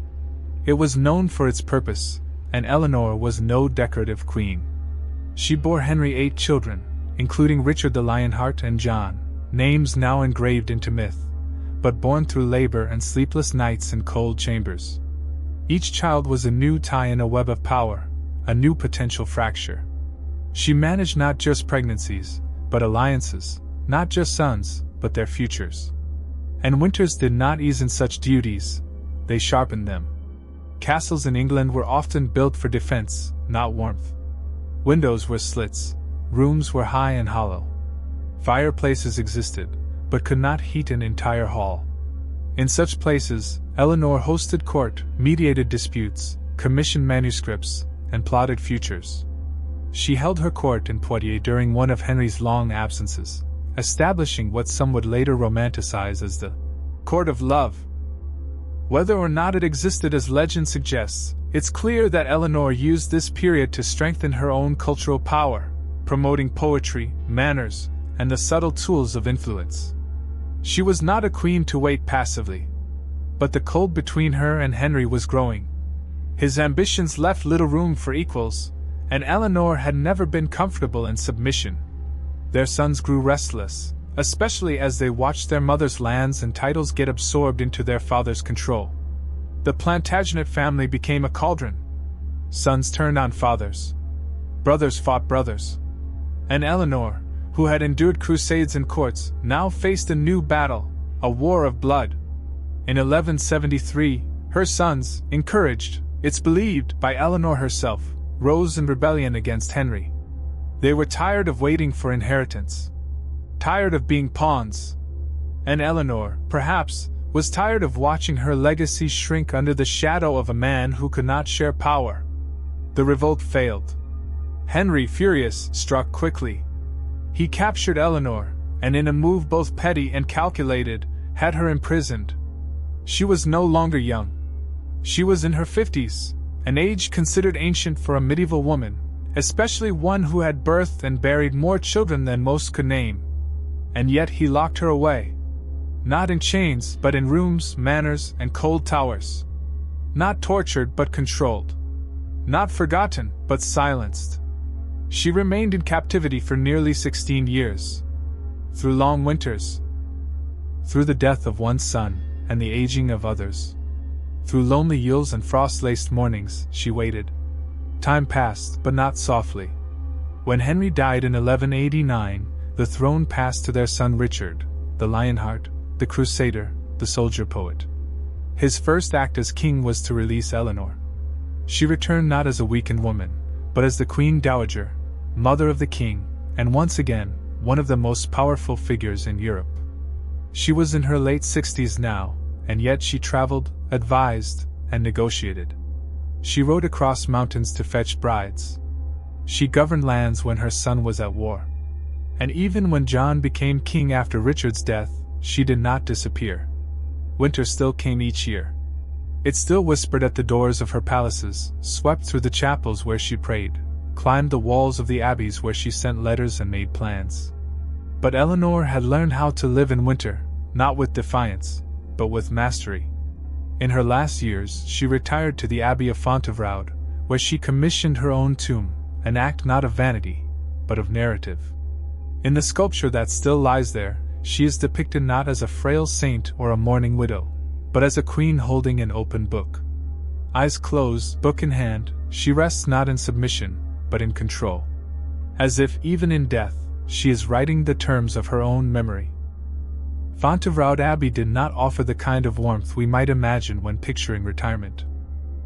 S1: It was known for its purpose, and Eleanor was no decorative queen. She bore Henry 8 children, including Richard the Lionheart and John, names now engraved into myth, but born through labor and sleepless nights in cold chambers. Each child was a new tie in a web of power, a new potential fracture. She managed not just pregnancies, but alliances, not just sons, but their futures. And winters did not ease in such duties, they sharpened them. Castles in England were often built for defense, not warmth. Windows were slits, rooms were high and hollow. Fireplaces existed, but could not heat an entire hall. In such places, Eleanor hosted court, mediated disputes, commissioned manuscripts, and plotted futures. She held her court in Poitiers during one of Henry's long absences, establishing what some would later romanticize as the Court of Love. Whether or not it existed as legend suggests, it's clear that Eleanor used this period to strengthen her own cultural power, promoting poetry, manners, and the subtle tools of influence. She was not a queen to wait passively. But the cold between her and Henry was growing. His ambitions left little room for equals, and Eleanor had never been comfortable in submission. Their sons grew restless, especially as they watched their mother's lands and titles get absorbed into their father's control. The Plantagenet family became a cauldron. Sons turned on fathers. Brothers fought brothers. And Eleanor, who had endured crusades and courts, now faced a new battle, a war of blood. In 1173, her sons, encouraged, it's believed, by Eleanor herself, rose in rebellion against Henry. They were tired of waiting for inheritance. Tired of being pawns. And Eleanor, perhaps, was tired of watching her legacy shrink under the shadow of a man who could not share power. The revolt failed. Henry, furious, struck quickly. He captured Eleanor, and in a move both petty and calculated, had her imprisoned. She was no longer young. She was in her 50s, an age considered ancient for a medieval woman, especially one who had birthed and buried more children than most could name. And yet he locked her away. Not in chains, but in rooms, manors, and cold towers. Not tortured, but controlled. Not forgotten, but silenced. She remained in captivity for nearly 16 years. Through long winters. Through the death of one son, and the aging of others. Through lonely Yules and frost-laced mornings, she waited. Time passed, but not softly. When Henry died in 1189, the throne passed to their son Richard, the Lionheart, the Crusader, the soldier-poet. His first act as king was to release Eleanor. She returned not as a weakened woman, but as the Queen Dowager, mother of the king, and once again, one of the most powerful figures in Europe. She was in her late 60s now, and yet she traveled, advised, and negotiated. She rode across mountains to fetch brides. She governed lands when her son was at war. And even when John became king after Richard's death, she did not disappear. Winter still came each year. It still whispered at the doors of her palaces, swept through the chapels where she prayed, climbed the walls of the abbeys where she sent letters and made plans. But Eleanor had learned how to live in winter, not with defiance, but with mastery. In her last years, she retired to the Abbey of Fontevraud, where she commissioned her own tomb, an act not of vanity, but of narrative. In the sculpture that still lies there, she is depicted not as a frail saint or a mourning widow, but as a queen holding an open book. Eyes closed, book in hand, she rests not in submission, but in control. As if, even in death, she is writing the terms of her own memory. Fontevraud Abbey did not offer the kind of warmth we might imagine when picturing retirement.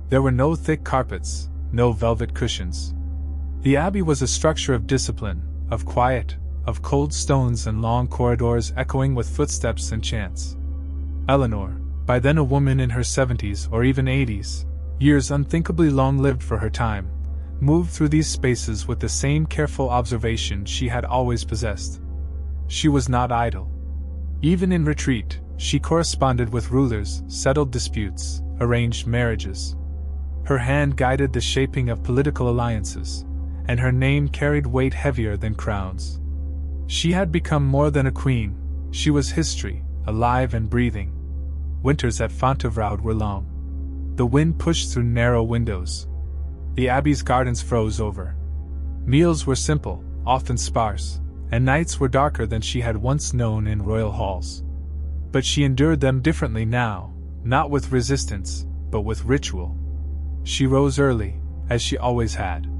S1: There were no thick carpets, no velvet cushions. The abbey was a structure of discipline, of quiet, of cold stones and long corridors echoing with footsteps and chants. Eleanor, by then a woman in her 70s or even 80s, years unthinkably long-lived for her time, moved through these spaces with the same careful observation she had always possessed. She was not idle. Even in retreat, she corresponded with rulers, settled disputes, arranged marriages. Her hand guided the shaping of political alliances, and her name carried weight heavier than crowns. She had become more than a queen, she was history, alive and breathing. Winters at Fontevraud were long. The wind pushed through narrow windows. The abbey's gardens froze over. Meals were simple, often sparse, and nights were darker than she had once known in royal halls. But she endured them differently now, not with resistance, but with ritual. She rose early, as she always had.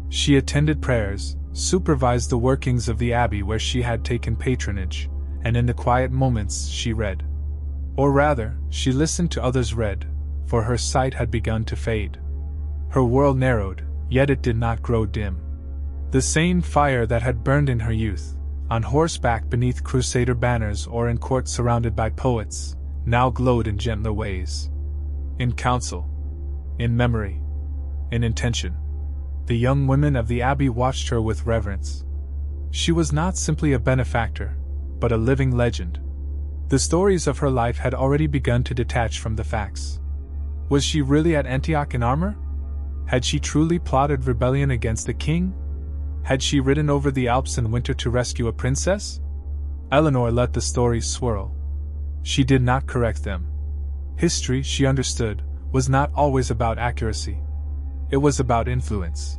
S1: She attended prayers, supervised the workings of the abbey where she had taken patronage, and in the quiet moments she read. Or rather, she listened to others read, for her sight had begun to fade. Her world narrowed, yet it did not grow dim. The same fire that had burned in her youth, on horseback beneath crusader banners or in court surrounded by poets, now glowed in gentler ways. In counsel, in memory, in intention, the young women of the abbey watched her with reverence. She was not simply a benefactor, but a living legend. The stories of her life had already begun to detach from the facts. Was she really at Antioch in armor? Had she truly plotted rebellion against the king? Had she ridden over the Alps in winter to rescue a princess? Eleanor let the stories swirl. She did not correct them. History, she understood, was not always about accuracy. It was about influence.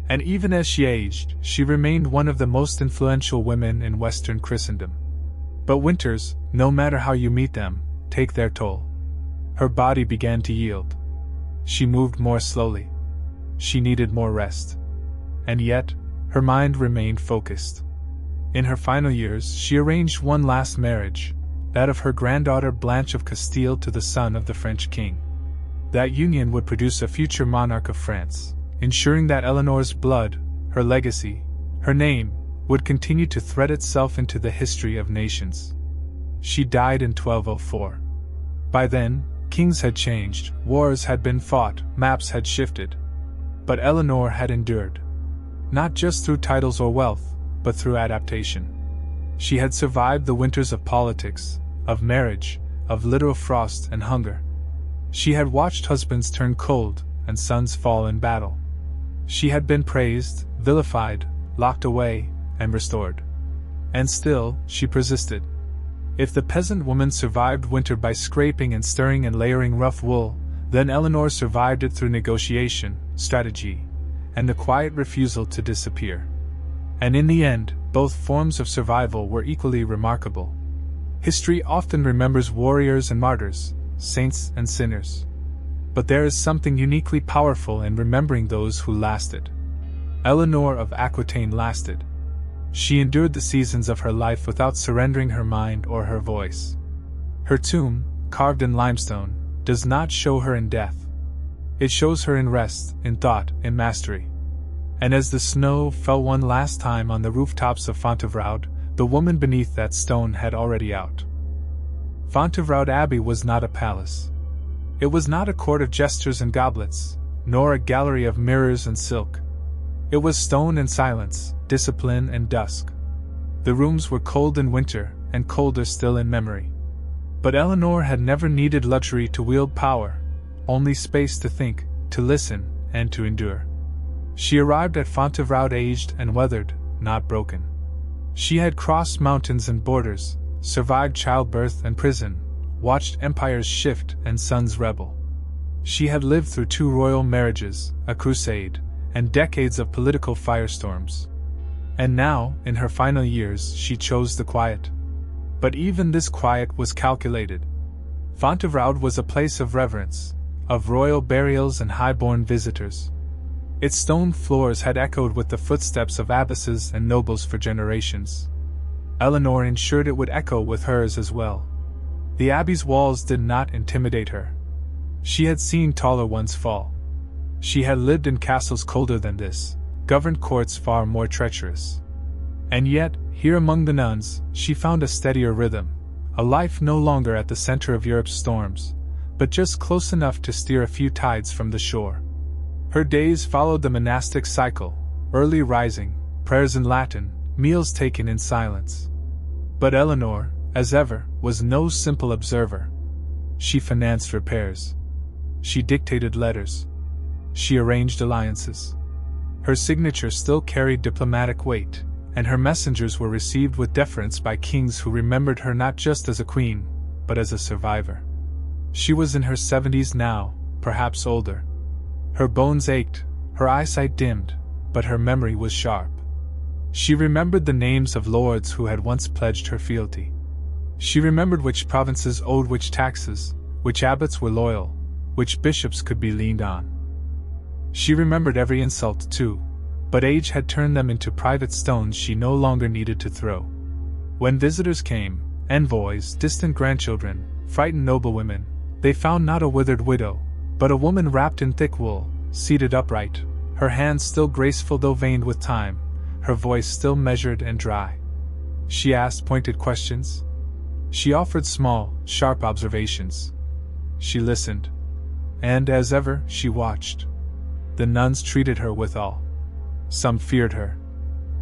S1: And even as she aged, she remained one of the most influential women in Western Christendom. But winters, no matter how you meet them, take their toll. Her body began to yield. She moved more slowly. She needed more rest. And yet, her mind remained focused. In her final years, she arranged one last marriage, that of her granddaughter Blanche of Castile to the son of the French king. That union would produce a future monarch of France, ensuring that Eleanor's blood, her legacy, her name, would continue to thread itself into the history of nations. She died in 1204. By then, kings had changed, wars had been fought, maps had shifted. But Eleanor had endured. Not just through titles or wealth, but through adaptation. She had survived the winters of politics, of marriage, of literal frost and hunger. She had watched husbands turn cold and sons fall in battle. She had been praised, vilified, locked away, and restored. And still, she persisted. If the peasant woman survived winter by scraping and stirring and layering rough wool, then Eleanor survived it through negotiation, strategy, and the quiet refusal to disappear. And in the end, both forms of survival were equally remarkable. History often remembers warriors and martyrs, saints and sinners. But there is something uniquely powerful in remembering those who lasted. Eleanor of Aquitaine lasted. She endured the seasons of her life without surrendering her mind or her voice. Her tomb, carved in limestone, does not show her in death. It shows her in rest, in thought, in mastery. And as the snow fell one last time on the rooftops of Fontevraud, the woman beneath that stone had already out. Fontevraud Abbey was not a palace. It was not a court of jesters and goblets, nor a gallery of mirrors and silk. It was stone and silence, discipline and dusk. The rooms were cold in winter, and colder still in memory. But Eleanor had never needed luxury to wield power, only space to think, to listen, and to endure. She arrived at Fontevraud aged and weathered, not broken. She had crossed mountains and borders, survived childbirth and prison, watched empires shift and sons rebel. She had lived through 2 royal marriages, a crusade, and decades of political firestorms. And now, in her final years, she chose the quiet. But even this quiet was calculated. Fontevraud was a place of reverence, of royal burials and high-born visitors. Its stone floors had echoed with the footsteps of abbesses and nobles for generations. Eleanor ensured it would echo with hers as well. The abbey's walls did not intimidate her. She had seen taller ones fall. She had lived in castles colder than this, governed courts far more treacherous. And yet, here among the nuns, she found a steadier rhythm, a life no longer at the center of Europe's storms, but just close enough to steer a few tides from the shore. Her days followed the monastic cycle, early rising, prayers in Latin, meals taken in silence. But Eleanor, as ever, was no simple observer. She financed repairs. She dictated letters. She arranged alliances. Her signature still carried diplomatic weight, and her messengers were received with deference by kings who remembered her not just as a queen, but as a survivor. She was in her 70s now, perhaps older. Her bones ached, her eyesight dimmed, but her memory was sharp. She remembered the names of lords who had once pledged her fealty. She remembered which provinces owed which taxes, which abbots were loyal, which bishops could be leaned on. She remembered every insult too, but age had turned them into private stones she no longer needed to throw. When visitors came, envoys, distant grandchildren, frightened noblewomen, they found not a withered widow, but a woman wrapped in thick wool, seated upright, her hands still graceful though veined with time, her voice still measured and dry. She asked pointed questions. She offered small, sharp observations. She listened. And as ever, she watched. The nuns treated her with awe. Some feared her.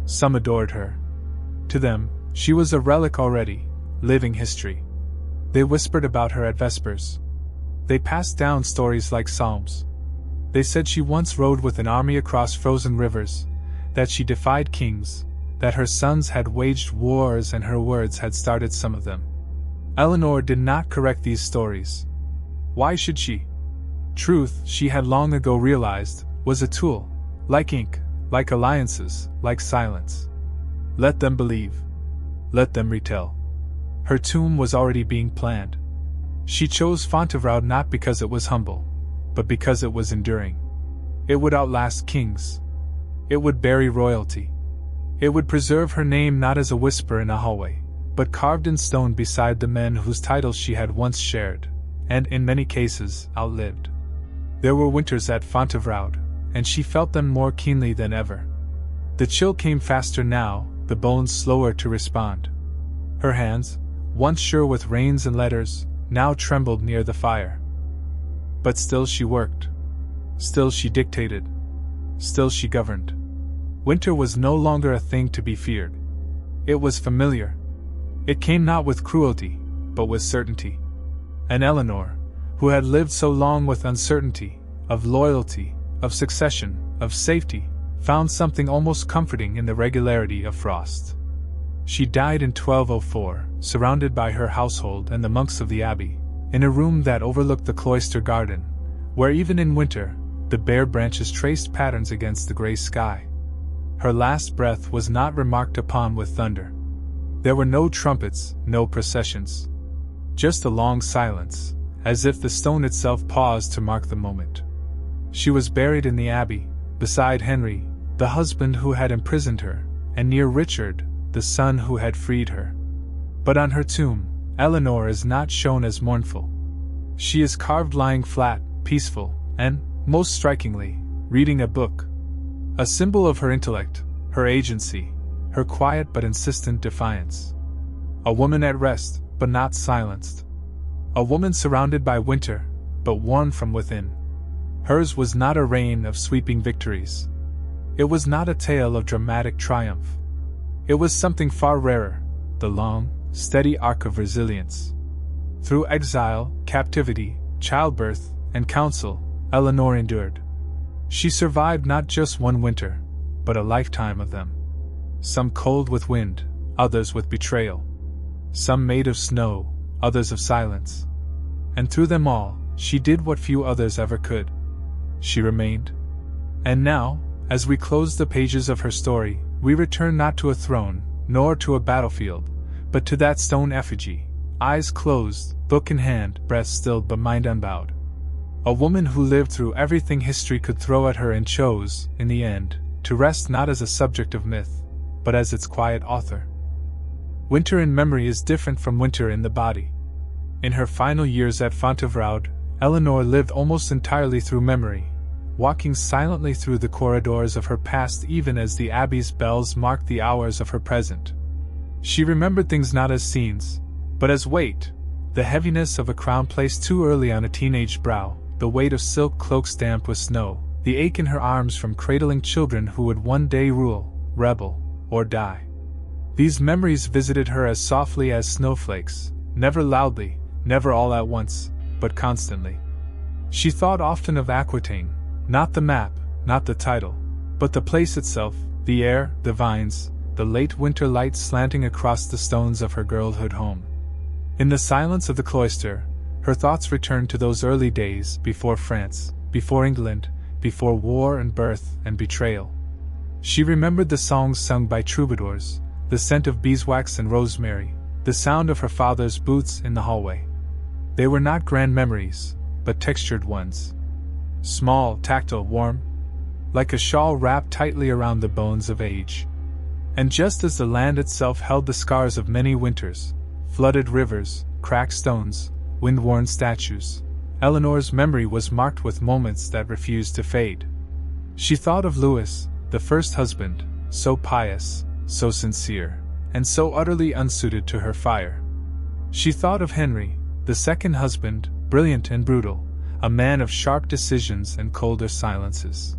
S1: Some adored her. To them, she was a relic already, living history. They whispered about her at Vespers. They passed down stories like psalms. They said she once rode with an army across frozen rivers, that she defied kings, that her sons had waged wars and her words had started some of them. Eleanor did not correct these stories. Why should she? Truth, she had long ago realized, was a tool, like ink, like alliances, like silence. Let them believe. Let them retell. Her tomb was already being planned. She chose Fontevraud not because it was humble, but because it was enduring. It would outlast kings. It would bury royalty. It would preserve her name not as a whisper in a hallway, but carved in stone beside the men whose titles she had once shared, and in many cases, outlived. There were winters at Fontevraud, and she felt them more keenly than ever. The chill came faster now, the bones slower to respond. Her hands, once sure with reins and letters, now trembled near the fire. But still she worked. Still she dictated. Still she governed. Winter was no longer a thing to be feared. It was familiar. It came not with cruelty, but with certainty. And Eleanor, who had lived so long with uncertainty, of loyalty, of succession, of safety, found something almost comforting in the regularity of frost. She died in 1204, surrounded by her household and the monks of the abbey, in a room that overlooked the cloister garden, where even in winter, the bare branches traced patterns against the gray sky. Her last breath was not remarked upon with thunder. There were no trumpets, no processions. Just a long silence, as if the stone itself paused to mark the moment. She was buried in the abbey, beside Henry, the husband who had imprisoned her, and near Richard, the son who had freed her. But on her tomb, Eleanor is not shown as mournful. She is carved lying flat, peaceful, and, most strikingly, reading a book. A symbol of her intellect, her agency, her quiet but insistent defiance. A woman at rest, but not silenced. A woman surrounded by winter, but warm from within. Hers was not a reign of sweeping victories. It was not a tale of dramatic triumph. It was something far rarer, the long, steady arc of resilience. Through exile, captivity, childbirth, and counsel, Eleanor endured. She survived not just one winter, but a lifetime of them. Some cold with wind, others with betrayal. Some made of snow, others of silence. And through them all, she did what few others ever could. She remained. And now, as we close the pages of her story, we return not to a throne, nor to a battlefield, but to that stone effigy, eyes closed, book in hand, breath stilled but mind unbowed. A woman who lived through everything history could throw at her and chose, in the end, to rest not as a subject of myth, but as its quiet author. Winter in memory is different from winter in the body. In her final years at Fontevraud, Eleanor lived almost entirely through memory, walking silently through the corridors of her past even as the abbey's bells marked the hours of her present. She remembered things not as scenes, but as weight, the heaviness of a crown placed too early on a teenage brow, the weight of silk cloaks damp with snow, the ache in her arms from cradling children who would one day rule, rebel, or die. These memories visited her as softly as snowflakes, never loudly, never all at once, but constantly. She thought often of Aquitaine, not the map, not the title, but the place itself, the air, the vines, the late winter light slanting across the stones of her girlhood home. In the silence of the cloister, her thoughts returned to those early days before France, before England, before war and birth and betrayal. She remembered the songs sung by troubadours, the scent of beeswax and rosemary, the sound of her father's boots in the hallway. They were not grand memories, but textured ones. Small, tactile, warm, like a shawl wrapped tightly around the bones of age. And just as the land itself held the scars of many winters, flooded rivers, cracked stones, wind-worn statues, Eleanor's memory was marked with moments that refused to fade. She thought of Louis, the first husband, so pious, so sincere, and so utterly unsuited to her fire. She thought of Henry, the second husband, brilliant and brutal, a man of sharp decisions and colder silences.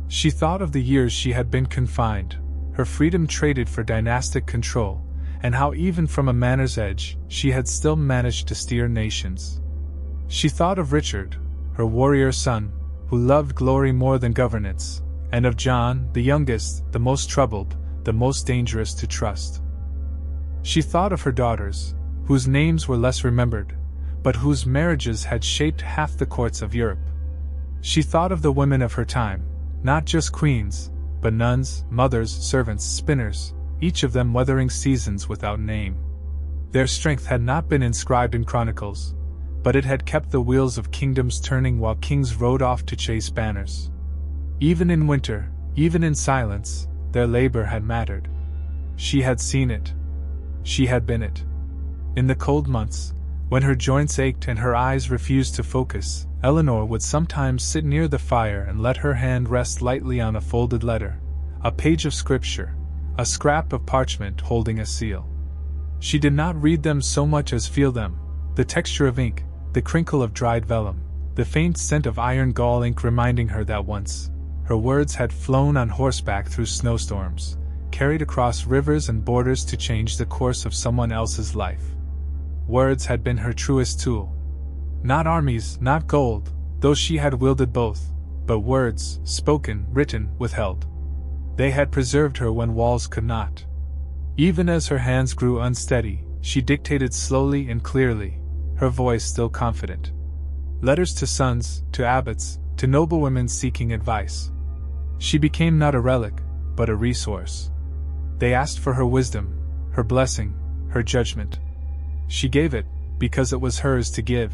S1: She thought of the years she had been confined, her freedom traded for dynastic control, and how even from a manor's edge, she had still managed to steer nations. She thought of Richard, her warrior son, who loved glory more than governance, and of John, the youngest, the most troubled, the most dangerous to trust. She thought of her daughters, whose names were less remembered, but whose marriages had shaped half the courts of Europe. She thought of the women of her time, not just queens, but nuns, mothers, servants, spinners, each of them weathering seasons without name. Their strength had not been inscribed in chronicles, but it had kept the wheels of kingdoms turning while kings rode off to chase banners. Even in winter, even in silence, their labor had mattered. She had seen it. She had been it. In the cold months, when her joints ached and her eyes refused to focus, Eleanor would sometimes sit near the fire and let her hand rest lightly on a folded letter, a page of scripture, a scrap of parchment holding a seal. She did not read them so much as feel them, the texture of ink, the crinkle of dried vellum, the faint scent of iron gall ink reminding her that once, her words had flown on horseback through snowstorms, carried across rivers and borders to change the course of someone else's life. Words had been her truest tool. Not armies, not gold, though she had wielded both, but words, spoken, written, withheld. They had preserved her when walls could not. Even as her hands grew unsteady, she dictated slowly and clearly, her voice still confident. Letters to sons, to abbots, to noblewomen seeking advice. She became not a relic, but a resource. They asked for her wisdom, her blessing, her judgment. She gave it, because it was hers to give.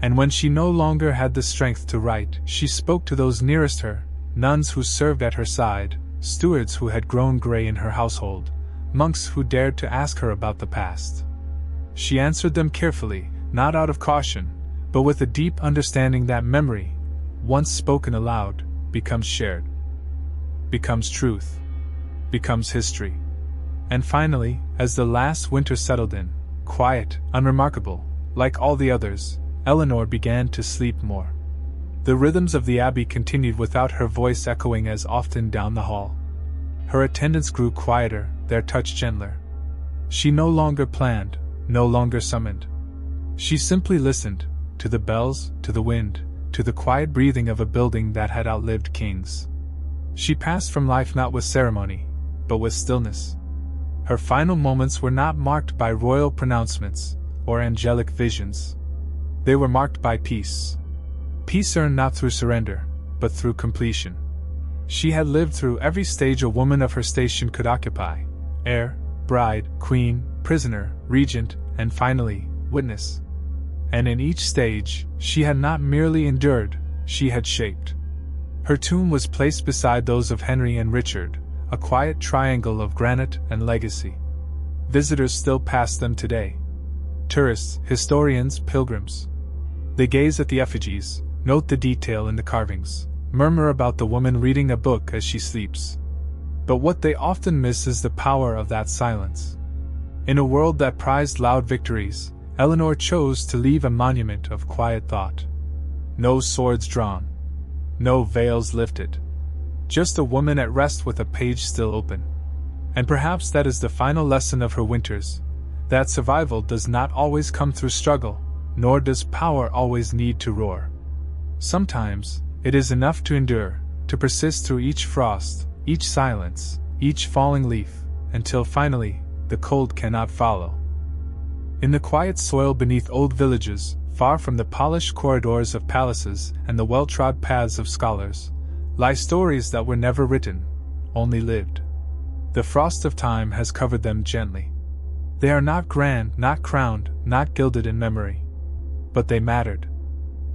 S1: And when she no longer had the strength to write, she spoke to those nearest her, nuns who served at her side, stewards who had grown gray in her household, monks who dared to ask her about the past. She answered them carefully, not out of caution, but with a deep understanding that memory, once spoken aloud, becomes shared, becomes truth, becomes history. And finally, as the last winter settled in, quiet, unremarkable, like all the others, Eleanor began to sleep more. The rhythms of the abbey continued without her voice echoing as often down the hall. Her attendants grew quieter, their touch gentler. She no longer planned, no longer summoned. She simply listened, to the bells, to the wind, to the quiet breathing of a building that had outlived kings. She passed from life not with ceremony, but with stillness. Her final moments were not marked by royal pronouncements or angelic visions. They were marked by peace. Peace earned not through surrender, but through completion. She had lived through every stage a woman of her station could occupy: heir, bride, queen, prisoner, regent, and finally, witness. And in each stage, she had not merely endured, she had shaped. Her tomb was placed beside those of Henry and Richard, a quiet triangle of granite and legacy. Visitors still pass them today. Tourists, historians, pilgrims. They gaze at the effigies, note the detail in the carvings, murmur about the woman reading a book as she sleeps. But what they often miss is the power of that silence. In a world that prized loud victories, Eleanor chose to leave a monument of quiet thought. No swords drawn. No veils lifted. Just a woman at rest with a page still open. And perhaps that is the final lesson of her winters, that survival does not always come through struggle, nor does power always need to roar. Sometimes, it is enough to endure, to persist through each frost, each silence, each falling leaf, until finally, the cold cannot follow. In the quiet soil beneath old villages, far from the polished corridors of palaces and the well-trod paths of scholars, lie stories that were never written, only lived. The frost of time has covered them gently. They are not grand, not crowned, not gilded in memory. But they mattered.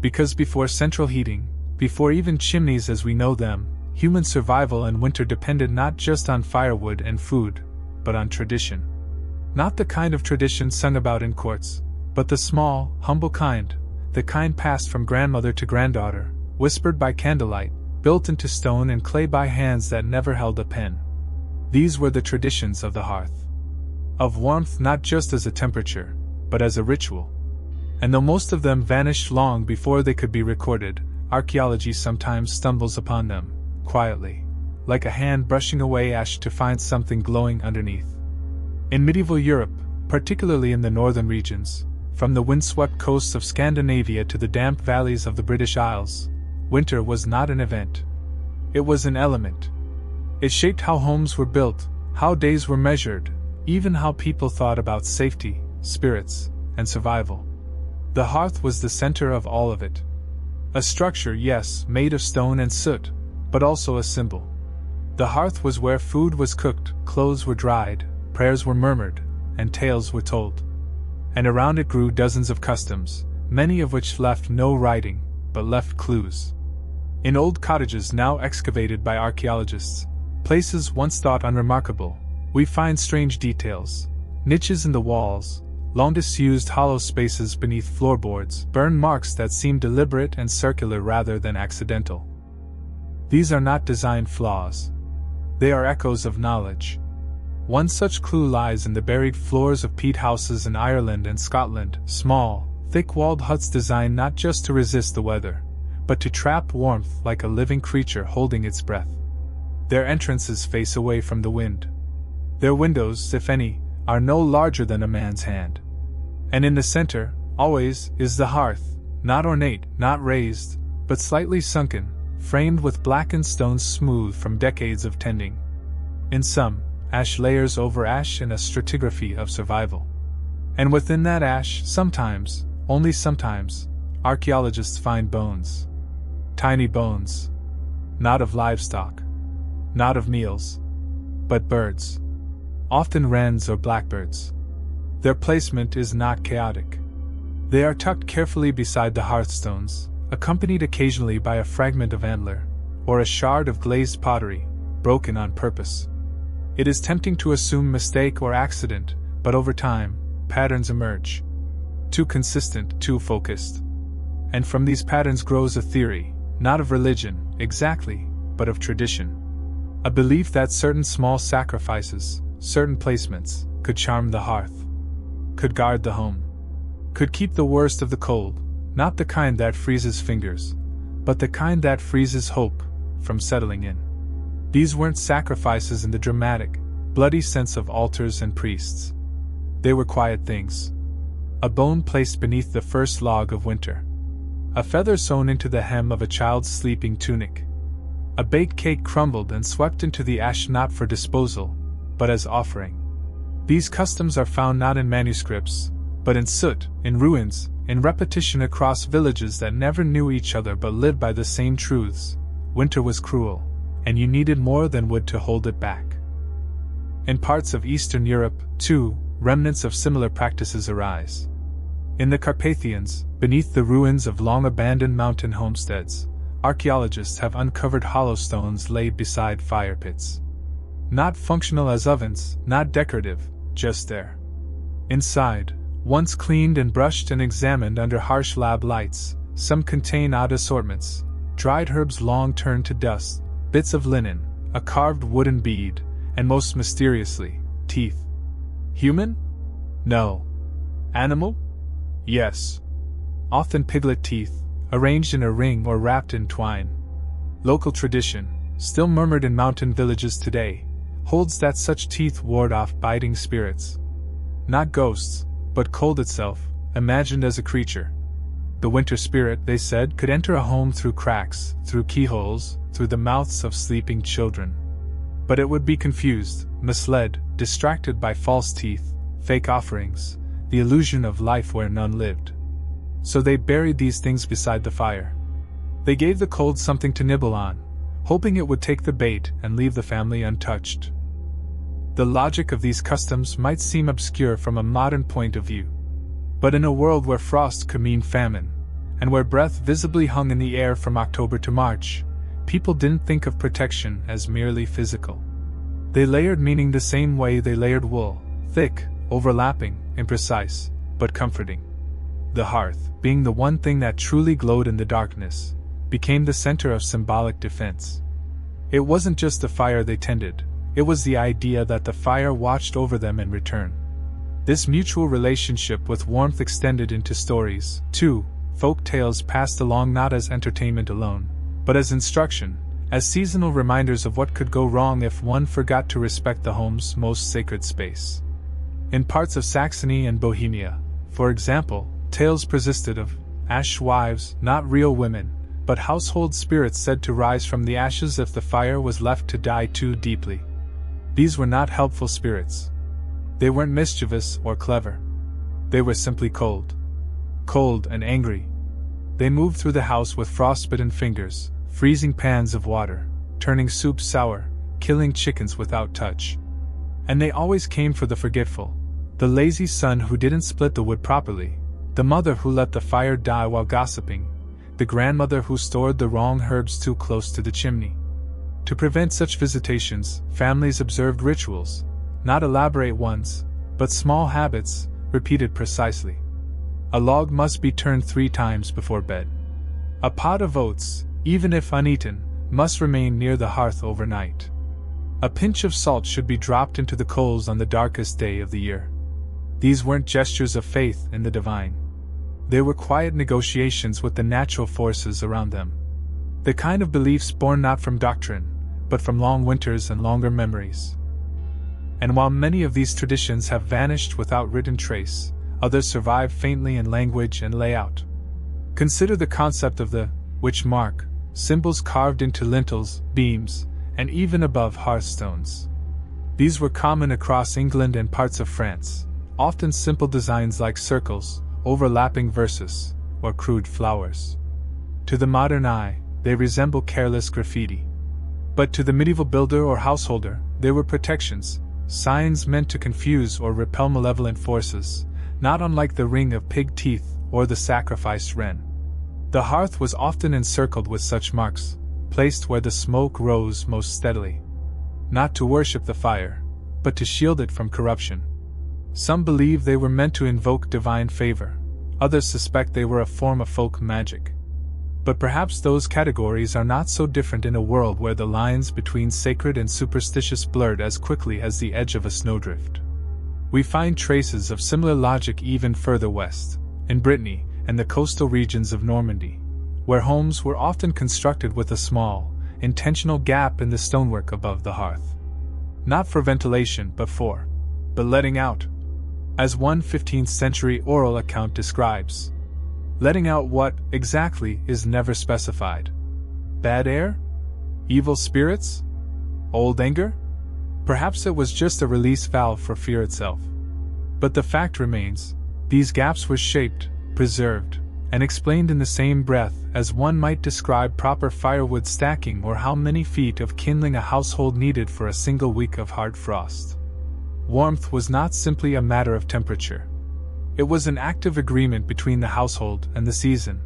S1: Because before central heating, before even chimneys as we know them, human survival in winter depended not just on firewood and food, but on tradition. Not the kind of tradition sung about in courts, but the small, humble kind, the kind passed from grandmother to granddaughter, whispered by candlelight, built into stone and clay by hands that never held a pen. These were the traditions of the hearth. Of warmth not just as a temperature, but as a ritual. And though most of them vanished long before they could be recorded, archaeology sometimes stumbles upon them, quietly, like a hand brushing away ash to find something glowing underneath. In medieval Europe, particularly in the northern regions, from the windswept coasts of Scandinavia to the damp valleys of the British Isles, winter was not an event. It was an element. It shaped how homes were built, how days were measured, even how people thought about safety, spirits, and survival. The hearth was the center of all of it. A structure, yes, made of stone and soot, but also a symbol. The hearth was where food was cooked, clothes were dried, prayers were murmured, and tales were told. And around it grew dozens of customs, many of which left no writing, but left clues. In old cottages now excavated by archaeologists, places once thought unremarkable, we find strange details: niches in the walls, long disused hollow spaces beneath floorboards, burn marks that seem deliberate and circular rather than accidental. These are not design flaws. They are echoes of knowledge. One such clue lies in the buried floors of peat houses in Ireland and Scotland, small, thick-walled huts designed not just to resist the weather, but to trap warmth like a living creature holding its breath. Their entrances face away from the wind. Their windows, if any, are no larger than a man's hand. And in the center, always, is the hearth, not ornate, not raised, but slightly sunken, framed with blackened stones smooth from decades of tending. In some, ash layers over ash in a stratigraphy of survival. And within that ash, sometimes, only sometimes, archaeologists find bones. Tiny bones. Not of livestock. Not of meals. But birds. Often wrens or blackbirds. Their placement is not chaotic. They are tucked carefully beside the hearthstones, accompanied occasionally by a fragment of antler, or a shard of glazed pottery, broken on purpose. It is tempting to assume mistake or accident, but over time, patterns emerge. Too consistent, too focused. And from these patterns grows a theory, not of religion, exactly, but of tradition. A belief that certain small sacrifices, certain placements, could charm the hearth, could guard the home, could keep the worst of the cold, not the kind that freezes fingers, but the kind that freezes hope, from settling in. These weren't sacrifices in the dramatic, bloody sense of altars and priests. They were quiet things. A bone placed beneath the first log of winter. A feather sewn into the hem of a child's sleeping tunic. A baked cake crumbled and swept into the ash not for disposal, but as offering. These customs are found not in manuscripts, but in soot, in ruins, in repetition across villages that never knew each other but lived by the same truths. Winter was cruel, and you needed more than wood to hold it back. In parts of Eastern Europe, too, remnants of similar practices arise. In the Carpathians, beneath the ruins of long-abandoned mountain homesteads, archaeologists have uncovered hollow stones laid beside fire pits. Not functional as ovens, not decorative, just there. Inside, once cleaned and brushed and examined under harsh lab lights, some contain odd assortments: dried herbs long turned to dust, bits of linen, a carved wooden bead, and most mysteriously, teeth. Human? No. Animal? Yes. Often piglet teeth, arranged in a ring or wrapped in twine. Local tradition, still murmured in mountain villages today, holds that such teeth ward off biting spirits. Not ghosts, but cold itself, imagined as a creature. The winter spirit, they said, could enter a home through cracks, through keyholes, through the mouths of sleeping children. But it would be confused, misled, distracted by false teeth, fake offerings, the illusion of life where none lived. So they buried these things beside the fire. They gave the cold something to nibble on, hoping it would take the bait and leave the family untouched. The logic of these customs might seem obscure from a modern point of view. But in a world where frost could mean famine, and where breath visibly hung in the air from October to March, people didn't think of protection as merely physical. They layered meaning the same way they layered wool, thick, overlapping, imprecise, but comforting. The hearth, being the one thing that truly glowed in the darkness, became the center of symbolic defense. It wasn't just the fire they tended, it was the idea that the fire watched over them in return. This mutual relationship with warmth extended into stories, too, folk tales passed along not as entertainment alone, but as instruction, as seasonal reminders of what could go wrong if one forgot to respect the home's most sacred space. In parts of Saxony and Bohemia, for example, tales persisted of ash wives, not real women, but household spirits said to rise from the ashes if the fire was left to die too deeply. These were not helpful spirits. They weren't mischievous or clever. They were simply cold. Cold and angry. They moved through the house with frostbitten fingers, freezing pans of water, turning soup sour, killing chickens without touch. And they always came for the forgetful, the lazy son who didn't split the wood properly, the mother who let the fire die while gossiping, the grandmother who stored the wrong herbs too close to the chimney. To prevent such visitations, families observed rituals, not elaborate ones, but small habits, repeated precisely. A log must be turned 3 times before bed. A pot of oats, even if uneaten, must remain near the hearth overnight. A pinch of salt should be dropped into the coals on the darkest day of the year. These weren't gestures of faith in the divine. They were quiet negotiations with the natural forces around them. The kind of beliefs born not from doctrine, but from long winters and longer memories. And while many of these traditions have vanished without written trace, others survive faintly in language and layout. Consider the concept of the witch mark, symbols carved into lintels, beams, and even above hearthstones. These were common across England and parts of France, often simple designs like circles, overlapping verses, or crude flowers. To the modern eye, they resemble careless graffiti. But to the medieval builder or householder, they were protections, signs meant to confuse or repel malevolent forces, not unlike the ring of pig teeth or the sacrificed wren. The hearth was often encircled with such marks, placed where the smoke rose most steadily. Not to worship the fire, but to shield it from corruption. Some believe they were meant to invoke divine favor, others suspect they were a form of folk magic. But perhaps those categories are not so different in a world where the lines between sacred and superstitious blurred as quickly as the edge of a snowdrift. We find traces of similar logic even further west, in Brittany and the coastal regions of Normandy, where homes were often constructed with a small, intentional gap in the stonework above the hearth. Not for ventilation but letting out. As one 15th century oral account describes. Letting out what, exactly, is never specified. Bad air? Evil spirits? Old anger? Perhaps it was just a release valve for fear itself. But the fact remains, these gaps were shaped, preserved, and explained in the same breath as one might describe proper firewood stacking or how many feet of kindling a household needed for a single week of hard frost. Warmth was not simply a matter of temperature. It was an active agreement between the household and the season.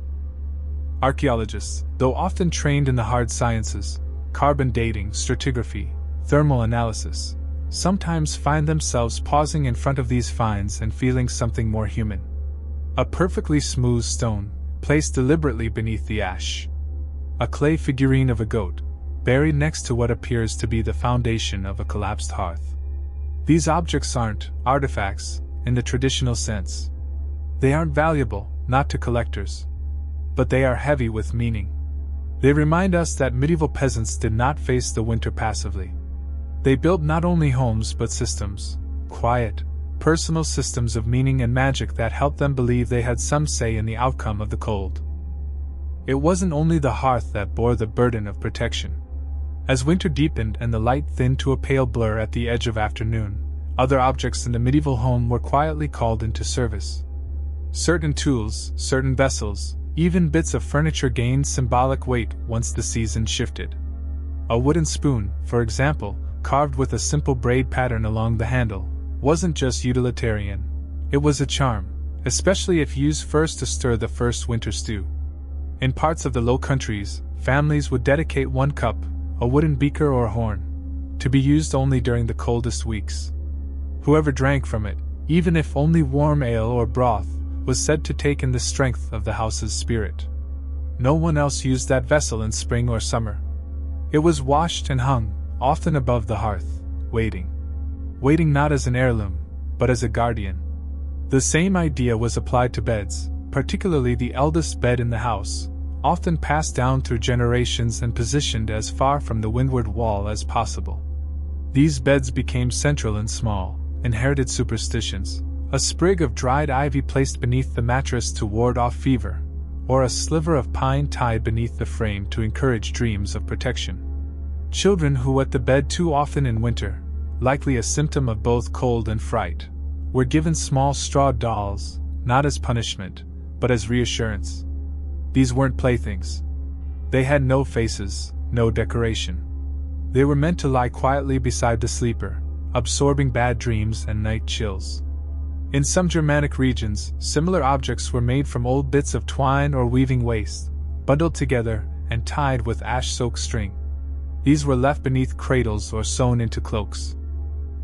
S1: Archaeologists, though often trained in the hard sciences, carbon dating, stratigraphy, thermal analysis, sometimes find themselves pausing in front of these finds and feeling something more human. A perfectly smooth stone, placed deliberately beneath the ash. A clay figurine of a goat, buried next to what appears to be the foundation of a collapsed hearth. These objects aren't artifacts in the traditional sense. They aren't valuable, not to collectors. But they are heavy with meaning. They remind us that medieval peasants did not face the winter passively. They built not only homes but systems, quiet, personal systems of meaning and magic that helped them believe they had some say in the outcome of the cold. It wasn't only the hearth that bore the burden of protection. As winter deepened and the light thinned to a pale blur at the edge of afternoon, other objects in the medieval home were quietly called into service. Certain tools, certain vessels, even bits of furniture gained symbolic weight once the season shifted. A wooden spoon, for example, carved with a simple braid pattern along the handle, wasn't just utilitarian. It was a charm, especially if used first to stir the first winter stew. In parts of the Low Countries, families would dedicate one cup, a wooden beaker or horn, to be used only during the coldest weeks. Whoever drank from it, even if only warm ale or broth, was said to take in the strength of the house's spirit. No one else used that vessel in spring or summer. It was washed and hung, often above the hearth, waiting. Waiting not as an heirloom, but as a guardian. The same idea was applied to beds, particularly the eldest bed in the house, often passed down through generations and positioned as far from the windward wall as possible. These beds became central in small, inherited superstitions, a sprig of dried ivy placed beneath the mattress to ward off fever, or a sliver of pine tied beneath the frame to encourage dreams of protection. Children who wet the bed too often in winter, likely a symptom of both cold and fright, were given small straw dolls, not as punishment, but as reassurance. These weren't playthings. They had no faces, no decoration. They were meant to lie quietly beside the sleeper, absorbing bad dreams and night chills. In some Germanic regions, similar objects were made from old bits of twine or weaving waste, bundled together and tied with ash-soaked string. These were left beneath cradles or sewn into cloaks.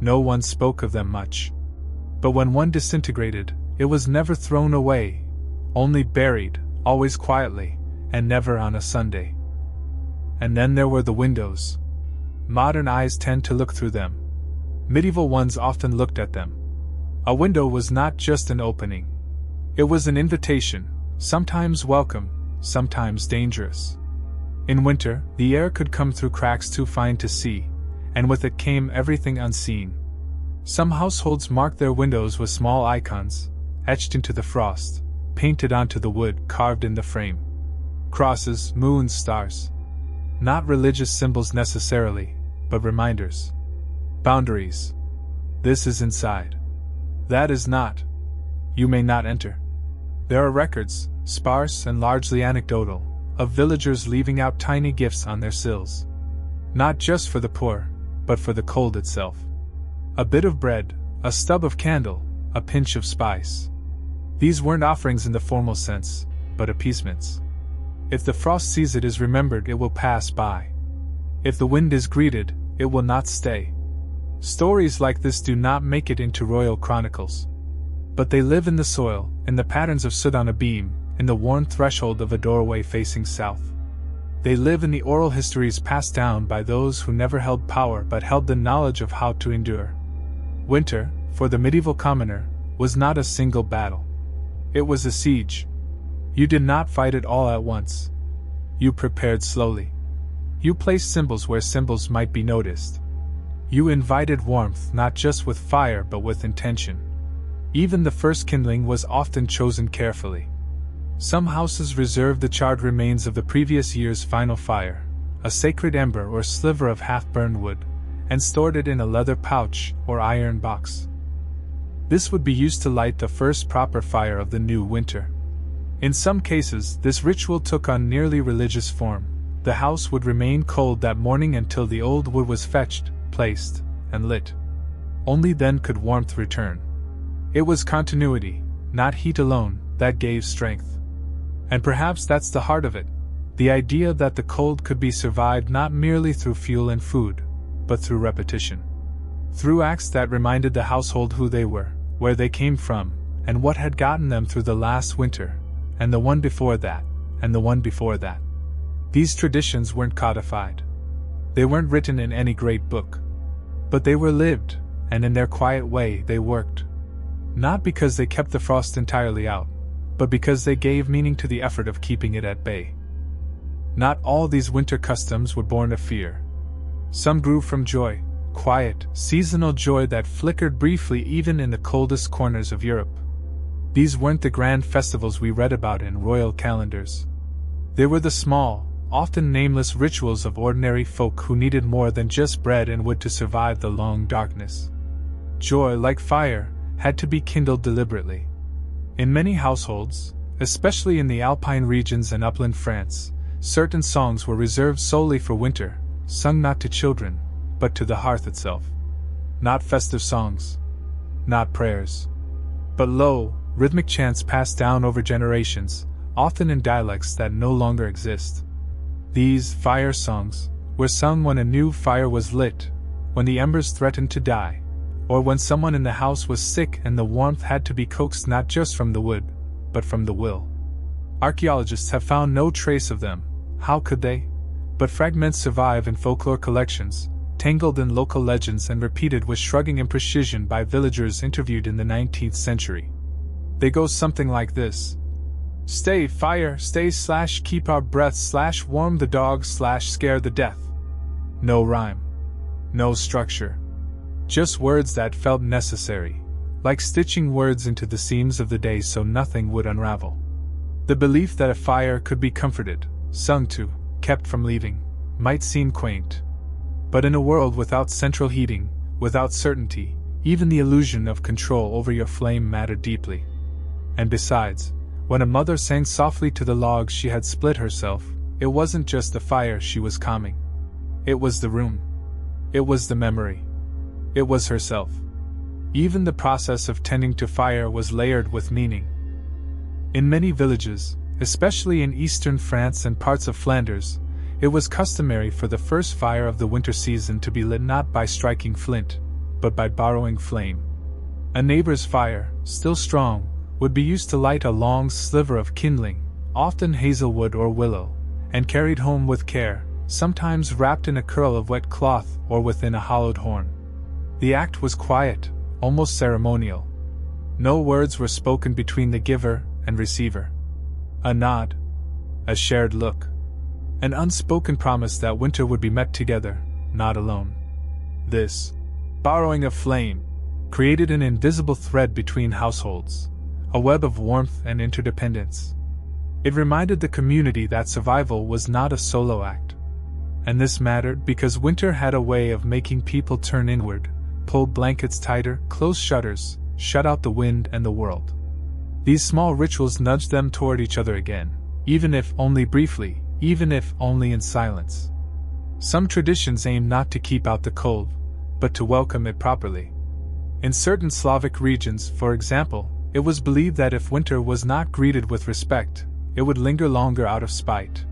S1: No one spoke of them much. But when one disintegrated, it was never thrown away, only buried, always quietly, and never on a Sunday. And then there were the windows. Modern eyes tend to look through them. Medieval ones often looked at them. A window was not just an opening. It was an invitation, sometimes welcome, sometimes dangerous. In winter, the air could come through cracks too fine to see, and with it came everything unseen. Some households marked their windows with small icons, etched into the frost, painted onto the wood carved in the frame. Crosses, moons, stars. Not religious symbols necessarily, but reminders. Boundaries. This is inside. That is not. You may not enter. There are records, sparse and largely anecdotal, of villagers leaving out tiny gifts on their sills. Not just for the poor, but for the cold itself. A bit of bread, a stub of candle, a pinch of spice. These weren't offerings in the formal sense, but appeasements. If the frost sees it is remembered, it will pass by. If the wind is greeted, it will not stay. Stories like this do not make it into royal chronicles. But they live in the soil, in the patterns of soot on a beam, in the worn threshold of a doorway facing south. They live in the oral histories passed down by those who never held power but held the knowledge of how to endure. Winter, for the medieval commoner, was not a single battle. It was a siege. You did not fight it all at once. You prepared slowly. You placed symbols where symbols might be noticed. You invited warmth not just with fire but with intention. Even the first kindling was often chosen carefully. Some houses reserved the charred remains of the previous year's final fire, a sacred ember or sliver of half-burned wood, and stored it in a leather pouch or iron box. This would be used to light the first proper fire of the new winter. In some cases, this ritual took on nearly religious form. The house would remain cold that morning until the old wood was fetched, placed, and lit. Only then could warmth return. It was continuity, not heat alone, that gave strength. And perhaps that's the heart of it, the idea that the cold could be survived not merely through fuel and food, but through repetition. Through acts that reminded the household who they were, where they came from, and what had gotten them through the last winter, and the one before that, and the one before that. These traditions weren't codified. They weren't written in any great book. But they were lived, and in their quiet way they worked. Not because they kept the frost entirely out, but because they gave meaning to the effort of keeping it at bay. Not all these winter customs were born of fear. Some grew from joy, quiet, seasonal joy that flickered briefly even in the coldest corners of Europe. These weren't the grand festivals we read about in royal calendars. They were the small, often nameless rituals of ordinary folk who needed more than just bread and wood to survive the long darkness. Joy, like fire, had to be kindled deliberately. In many households, especially in the alpine regions and upland France, certain songs were reserved solely for winter, sung not to children, but to the hearth itself. Not festive songs. Not prayers. But low, rhythmic chants passed down over generations, often in dialects that no longer exist. These fire songs were sung when a new fire was lit, when the embers threatened to die, or when someone in the house was sick and the warmth had to be coaxed not just from the wood, but from the will. Archaeologists have found no trace of them. How could they? But fragments survive in folklore collections, tangled in local legends and repeated with shrugging imprecision by villagers interviewed in the 19th century. They go something like this. Stay, fire, stay / keep our breath / warm the dog / scare the death. No rhyme. No structure. Just words that felt necessary, like stitching words into the seams of the day so nothing would unravel. The belief that a fire could be comforted, sung to, kept from leaving, might seem quaint. But in a world without central heating, without certainty, even the illusion of control over your flame mattered deeply. And besides, when a mother sang softly to the logs she had split herself, it wasn't just the fire she was calming. It was the room. It was the memory. It was herself. Even the process of tending to fire was layered with meaning. In many villages, especially in eastern France and parts of Flanders, it was customary for the first fire of the winter season to be lit not by striking flint, but by borrowing flame. A neighbor's fire, still strong, would be used to light a long sliver of kindling, often hazelwood or willow, and carried home with care, sometimes wrapped in a curl of wet cloth or within a hollowed horn. The act was quiet, almost ceremonial. No words were spoken between the giver and receiver. A nod, a shared look, an unspoken promise that winter would be met together, not alone. This borrowing of flame created an invisible thread between households, a web of warmth and interdependence. It reminded the community that survival was not a solo act. And this mattered because winter had a way of making people turn inward, pull blankets tighter, close shutters, shut out the wind and the world. These small rituals nudged them toward each other again, even if only briefly, even if only in silence. Some traditions aim not to keep out the cold, but to welcome it properly. In certain Slavic regions, for example, it was believed that if winter was not greeted with respect, it would linger longer out of spite.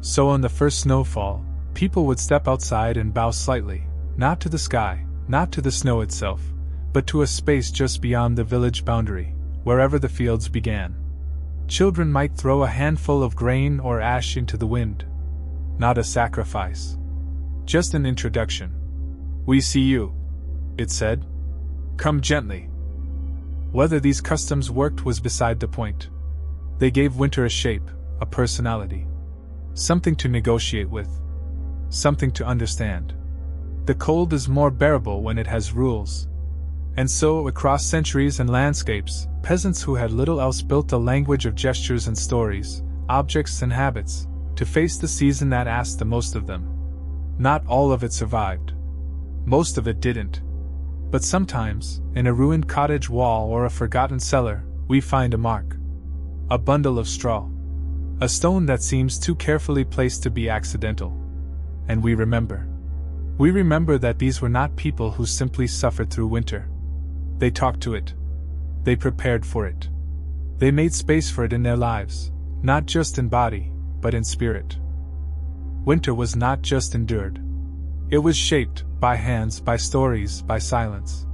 S1: So on the first snowfall, people would step outside and bow slightly, not to the sky, not to the snow itself, but to a space just beyond the village boundary, wherever the fields began. Children might throw a handful of grain or ash into the wind. Not a sacrifice. Just an introduction. "We see you," it said. "Come gently." Whether these customs worked was beside the point. They gave winter a shape, a personality. Something to negotiate with. Something to understand. The cold is more bearable when it has rules. And so, across centuries and landscapes, peasants who had little else built a language of gestures and stories, objects and habits, to face the season that asked the most of them. Not all of it survived. Most of it didn't. But sometimes, in a ruined cottage wall or a forgotten cellar, we find a mark. A bundle of straw. A stone that seems too carefully placed to be accidental. And we remember. We remember that these were not people who simply suffered through winter. They talked to it. They prepared for it. They made space for it in their lives, not just in body, but in spirit. Winter was not just endured. It was shaped, by hands, by stories, by silence.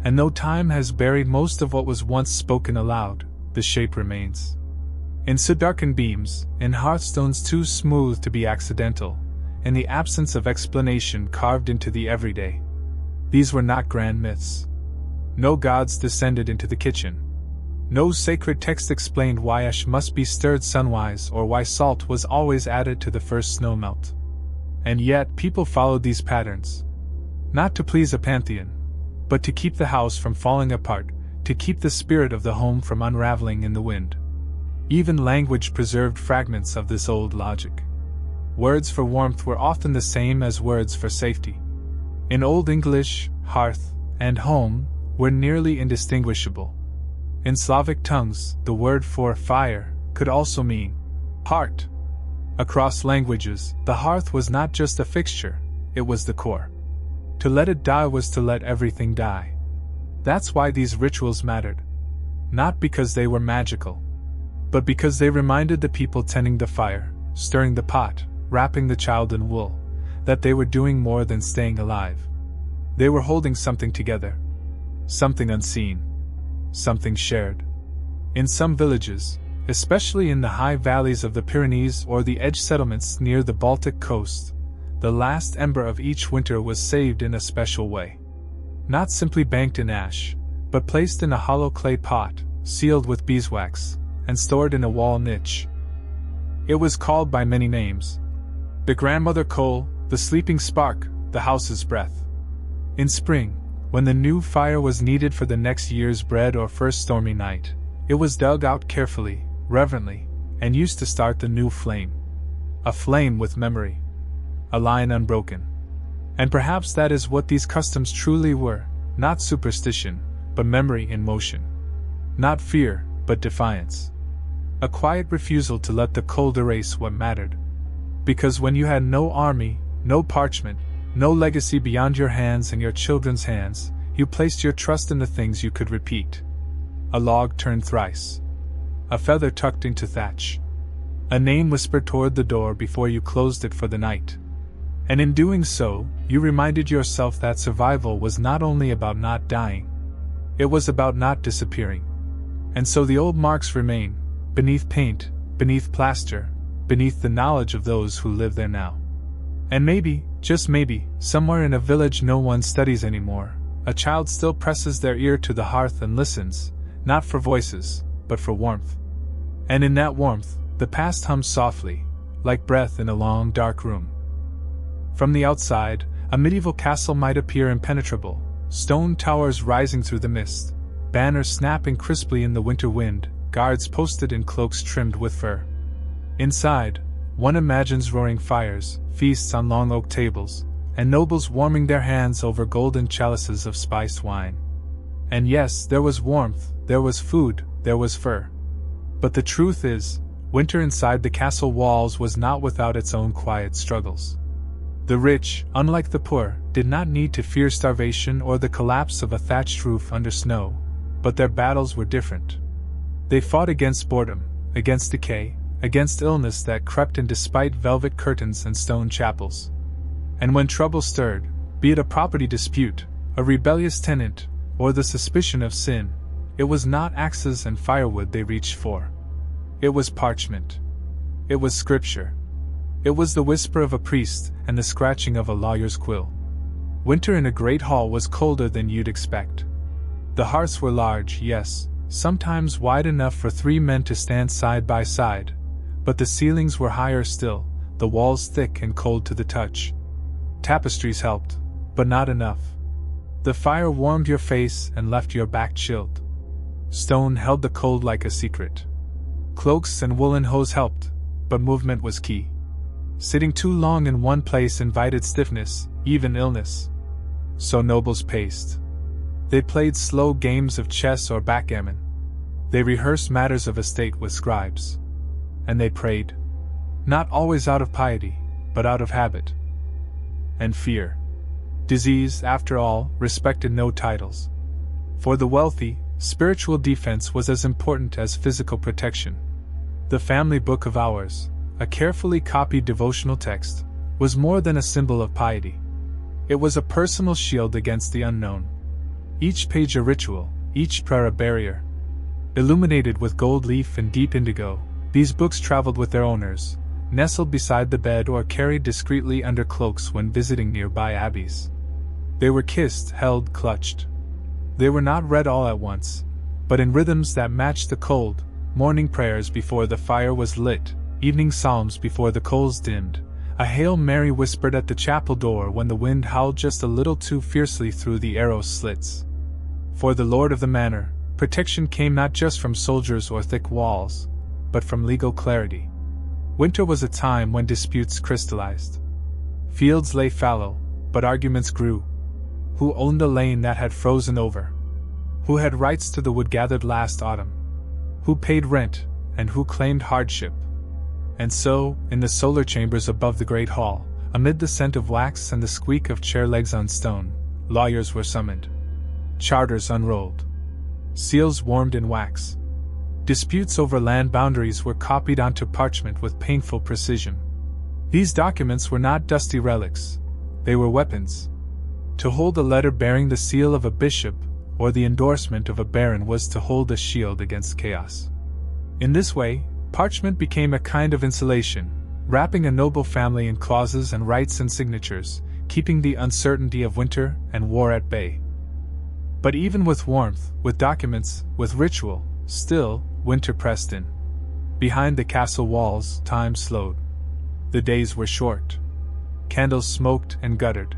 S1: And though time has buried most of what was once spoken aloud, the shape remains. In darkened beams, in hearthstones too smooth to be accidental, in the absence of explanation carved into the everyday. These were not grand myths. No gods descended into the kitchen. No sacred text explained why ash must be stirred sunwise or why salt was always added to the first snowmelt. And yet people followed these patterns. Not to please a pantheon, but to keep the house from falling apart, to keep the spirit of the home from unraveling in the wind. Even language preserved fragments of this old logic. Words for warmth were often the same as words for safety. In Old English, hearth and home were nearly indistinguishable. In Slavic tongues, the word for fire could also mean heart. Across languages, the hearth was not just a fixture, it was the core. To let it die was to let everything die. That's why these rituals mattered. Not because they were magical, but because they reminded the people tending the fire, stirring the pot, wrapping the child in wool, that they were doing more than staying alive. They were holding something together. Something unseen. Something shared. In some villages, especially in the high valleys of the Pyrenees or the edge settlements near the Baltic coast, the last ember of each winter was saved in a special way. Not simply banked in ash, but placed in a hollow clay pot, sealed with beeswax, and stored in a wall niche. It was called by many names. The grandmother coal, the sleeping spark, the house's breath. In spring, when the new fire was needed for the next year's bread or first stormy night, it was dug out carefully, reverently, and used to start the new flame. A flame with memory. A line unbroken. And perhaps that is what these customs truly were, not superstition, but memory in motion. Not fear, but defiance. A quiet refusal to let the cold erase what mattered. Because when you had no army, no parchment, no legacy beyond your hands and your children's hands, you placed your trust in the things you could repeat. A log turned thrice. A feather tucked into thatch. A name whispered toward the door before you closed it for the night. And in doing so, you reminded yourself that survival was not only about not dying. It was about not disappearing. And so the old marks remain, beneath paint, beneath plaster, beneath the knowledge of those who live there now. And maybe, just maybe, somewhere in a village no one studies anymore, a child still presses their ear to the hearth and listens, not for voices, but for warmth. And in that warmth, the past hums softly, like breath in a long dark room. From the outside, a medieval castle might appear impenetrable, stone towers rising through the mist, banners snapping crisply in the winter wind, guards posted in cloaks trimmed with fur. Inside, one imagines roaring fires, feasts on long oak tables, and nobles warming their hands over golden chalices of spiced wine. And yes, there was warmth, there was food, there was fur. But the truth is, winter inside the castle walls was not without its own quiet struggles. The rich, unlike the poor, did not need to fear starvation or the collapse of a thatched roof under snow, but their battles were different. They fought against boredom, against decay, against illness that crept in despite velvet curtains and stone chapels. And when trouble stirred, be it a property dispute, a rebellious tenant, or the suspicion of sin, it was not axes and firewood they reached for. It was parchment. It was scripture. It was the whisper of a priest and the scratching of a lawyer's quill. Winter in a great hall was colder than you'd expect. The hearths were large, yes, sometimes wide enough for 3 men to stand side by side, but the ceilings were higher still, the walls thick and cold to the touch. Tapestries helped, but not enough. The fire warmed your face and left your back chilled. Stone held the cold like a secret. Cloaks and woolen hose helped, but movement was key. Sitting too long in one place invited stiffness, even illness. So nobles paced. They played slow games of chess or backgammon. They rehearsed matters of estate with scribes. And they prayed. Not always out of piety, but out of habit. And fear. Disease, after all, respected no titles. For the wealthy, spiritual defense was as important as physical protection. The family book of hours, a carefully copied devotional text, was more than a symbol of piety. It was a personal shield against the unknown. Each page a ritual, each prayer a barrier. Illuminated with gold leaf and deep indigo, these books traveled with their owners, nestled beside the bed or carried discreetly under cloaks when visiting nearby abbeys. They were kissed, held, clutched. They were not read all at once, but in rhythms that matched the cold, morning prayers before the fire was lit, evening psalms before the coals dimmed, a Hail Mary whispered at the chapel door when the wind howled just a little too fiercely through the arrow slits. For the lord of the manor, protection came not just from soldiers or thick walls, but from legal clarity. Winter was a time when disputes crystallized. Fields lay fallow, but arguments grew. Who owned the lane that had frozen over? Who had rights to the wood gathered last autumn? Who paid rent, and who claimed hardship? And so, in the solar chambers above the great hall, amid the scent of wax and the squeak of chair legs on stone, lawyers were summoned. Charters unrolled. Seals warmed in wax. Disputes over land boundaries were copied onto parchment with painful precision. These documents were not dusty relics, they were weapons. To hold a letter bearing the seal of a bishop or the endorsement of a baron was to hold a shield against chaos. In this way, parchment became a kind of insulation, wrapping a noble family in clauses and rights and signatures, keeping the uncertainty of winter and war at bay. But even with warmth, with documents, with ritual, still, winter pressed in. Behind the castle walls, time slowed. The days were short. Candles smoked and guttered.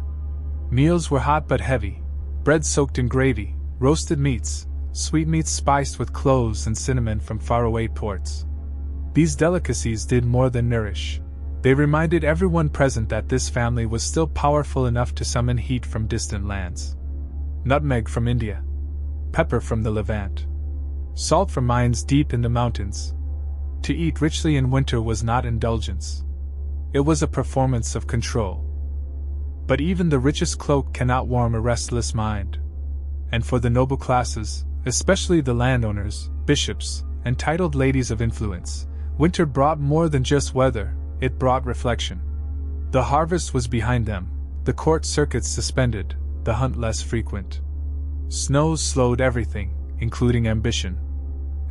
S1: Meals were hot but heavy, bread soaked in gravy, roasted meats, sweetmeats spiced with cloves and cinnamon from faraway ports. These delicacies did more than nourish. They reminded everyone present that this family was still powerful enough to summon heat from distant lands. Nutmeg from India. Pepper from the Levant. Salt from mines deep in the mountains. To eat richly in winter was not indulgence. It was a performance of control. But even the richest cloak cannot warm a restless mind. And for the noble classes, especially the landowners, bishops, and titled ladies of influence, winter brought more than just weather, it brought reflection. The harvest was behind them, the court circuits suspended, the hunt less frequent. Snow slowed everything, including ambition.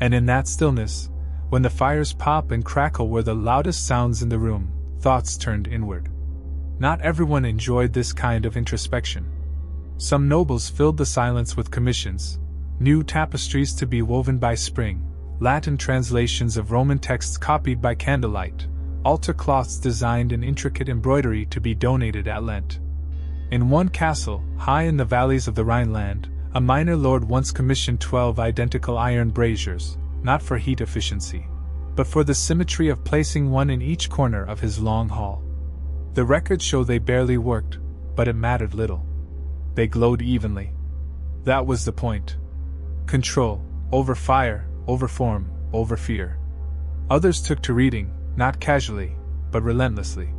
S1: And in that stillness, when the fires pop and crackle were the loudest sounds in the room, thoughts turned inward. Not everyone enjoyed this kind of introspection. Some nobles filled the silence with commissions, new tapestries to be woven by spring, Latin translations of Roman texts copied by candlelight, altar cloths designed in intricate embroidery to be donated at Lent. In one castle, high in the valleys of the Rhineland, a minor lord once commissioned 12 identical iron braziers, not for heat efficiency, but for the symmetry of placing one in each corner of his long hall. The records show they barely worked, but it mattered little. They glowed evenly. That was the point. Control, over fire, over form, over fear. Others took to reading, not casually, but relentlessly.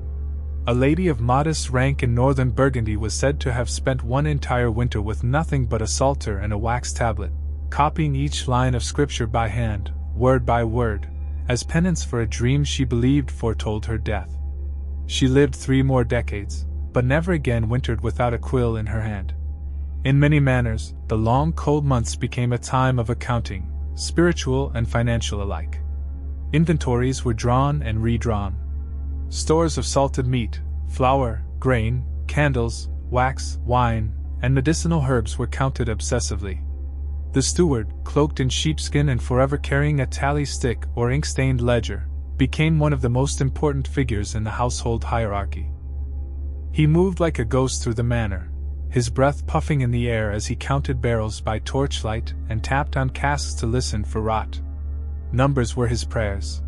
S1: A lady of modest rank in northern Burgundy was said to have spent one entire winter with nothing but a psalter and a wax tablet, copying each line of scripture by hand, word by word, as penance for a dream she believed foretold her death. She lived 3 more decades, but never again wintered without a quill in her hand. In many manners, the long cold months became a time of accounting, spiritual and financial alike. Inventories were drawn and redrawn. Stores of salted meat, flour, grain, candles, wax, wine, and medicinal herbs were counted obsessively. The steward, cloaked in sheepskin and forever carrying a tally stick or ink-stained ledger, became one of the most important figures in the household hierarchy. He moved like a ghost through the manor, his breath puffing in the air as he counted barrels by torchlight and tapped on casks to listen for rot. Numbers were his prayers.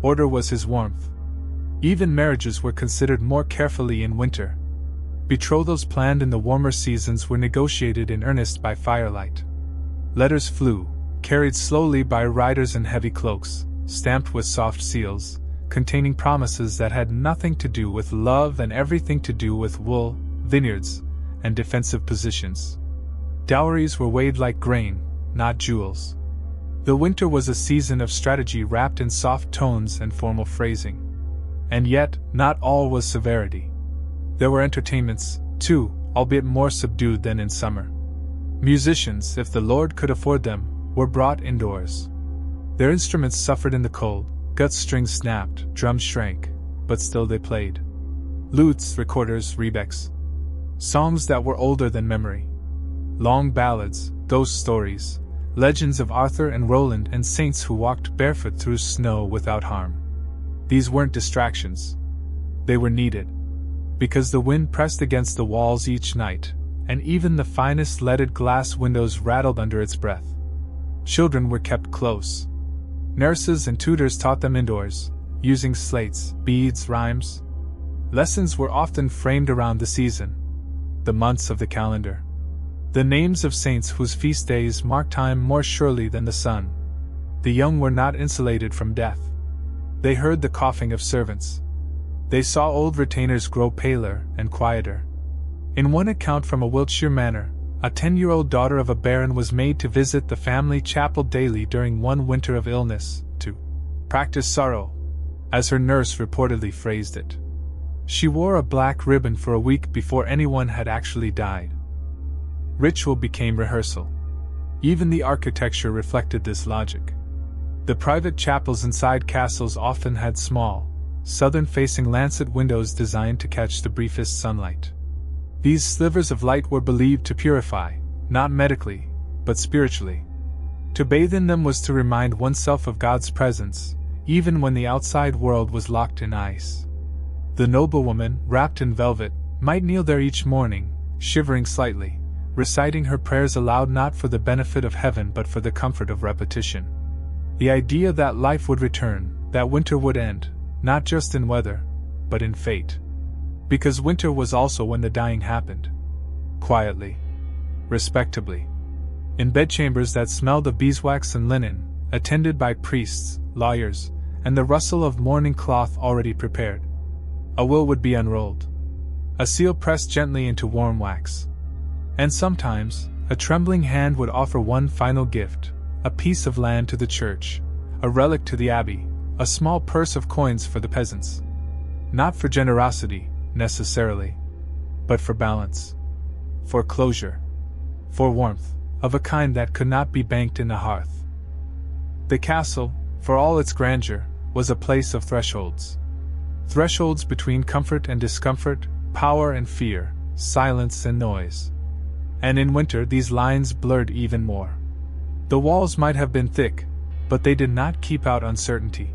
S1: Order was his warmth. Even marriages were considered more carefully in winter. Betrothals planned in the warmer seasons were negotiated in earnest by firelight. Letters flew, carried slowly by riders in heavy cloaks, stamped with soft seals, containing promises that had nothing to do with love and everything to do with wool, vineyards, and defensive positions. Dowries were weighed like grain, not jewels. The winter was a season of strategy wrapped in soft tones and formal phrasing. And yet, not all was severity. There were entertainments, too, albeit more subdued than in summer. Musicians, if the Lord could afford them, were brought indoors. Their instruments suffered in the cold, gut strings snapped, drums shrank, but still they played. Lutes, recorders, rebecks. Songs that were older than memory. Long ballads, ghost stories, legends of Arthur and Roland and saints who walked barefoot through snow without harm. These weren't distractions. They were needed. Because the wind pressed against the walls each night, and even the finest leaded glass windows rattled under its breath. Children were kept close. Nurses and tutors taught them indoors, using slates, beads, rhymes. Lessons were often framed around the season, the months of the calendar. The names of saints whose feast days marked time more surely than the sun. The young were not insulated from death. They heard the coughing of servants. They saw old retainers grow paler and quieter. In one account from a Wiltshire manor, a 10-year-old daughter of a baron was made to visit the family chapel daily during one winter of illness, to practice sorrow, as her nurse reportedly phrased it. She wore a black ribbon for a week before anyone had actually died. Ritual became rehearsal. Even the architecture reflected this logic. The private chapels inside castles often had small, southern-facing lancet windows designed to catch the briefest sunlight. These slivers of light were believed to purify, not medically, but spiritually. To bathe in them was to remind oneself of God's presence, even when the outside world was locked in ice. The noblewoman, wrapped in velvet, might kneel there each morning, shivering slightly, reciting her prayers aloud not for the benefit of heaven but for the comfort of repetition. The idea that life would return, that winter would end, not just in weather, but in fate. Because winter was also when the dying happened. Quietly. Respectably. In bedchambers that smelled of beeswax and linen, attended by priests, lawyers, and the rustle of mourning cloth already prepared. A will would be unrolled. A seal pressed gently into warm wax. And sometimes, a trembling hand would offer one final gift, a piece of land to the church, a relic to the abbey, a small purse of coins for the peasants. Not for generosity, necessarily, but for balance. For closure. For warmth, of a kind that could not be banked in the hearth. The castle, for all its grandeur, was a place of thresholds. Thresholds between comfort and discomfort, power and fear, silence and noise. And in winter these lines blurred even more. The walls might have been thick, but they did not keep out uncertainty.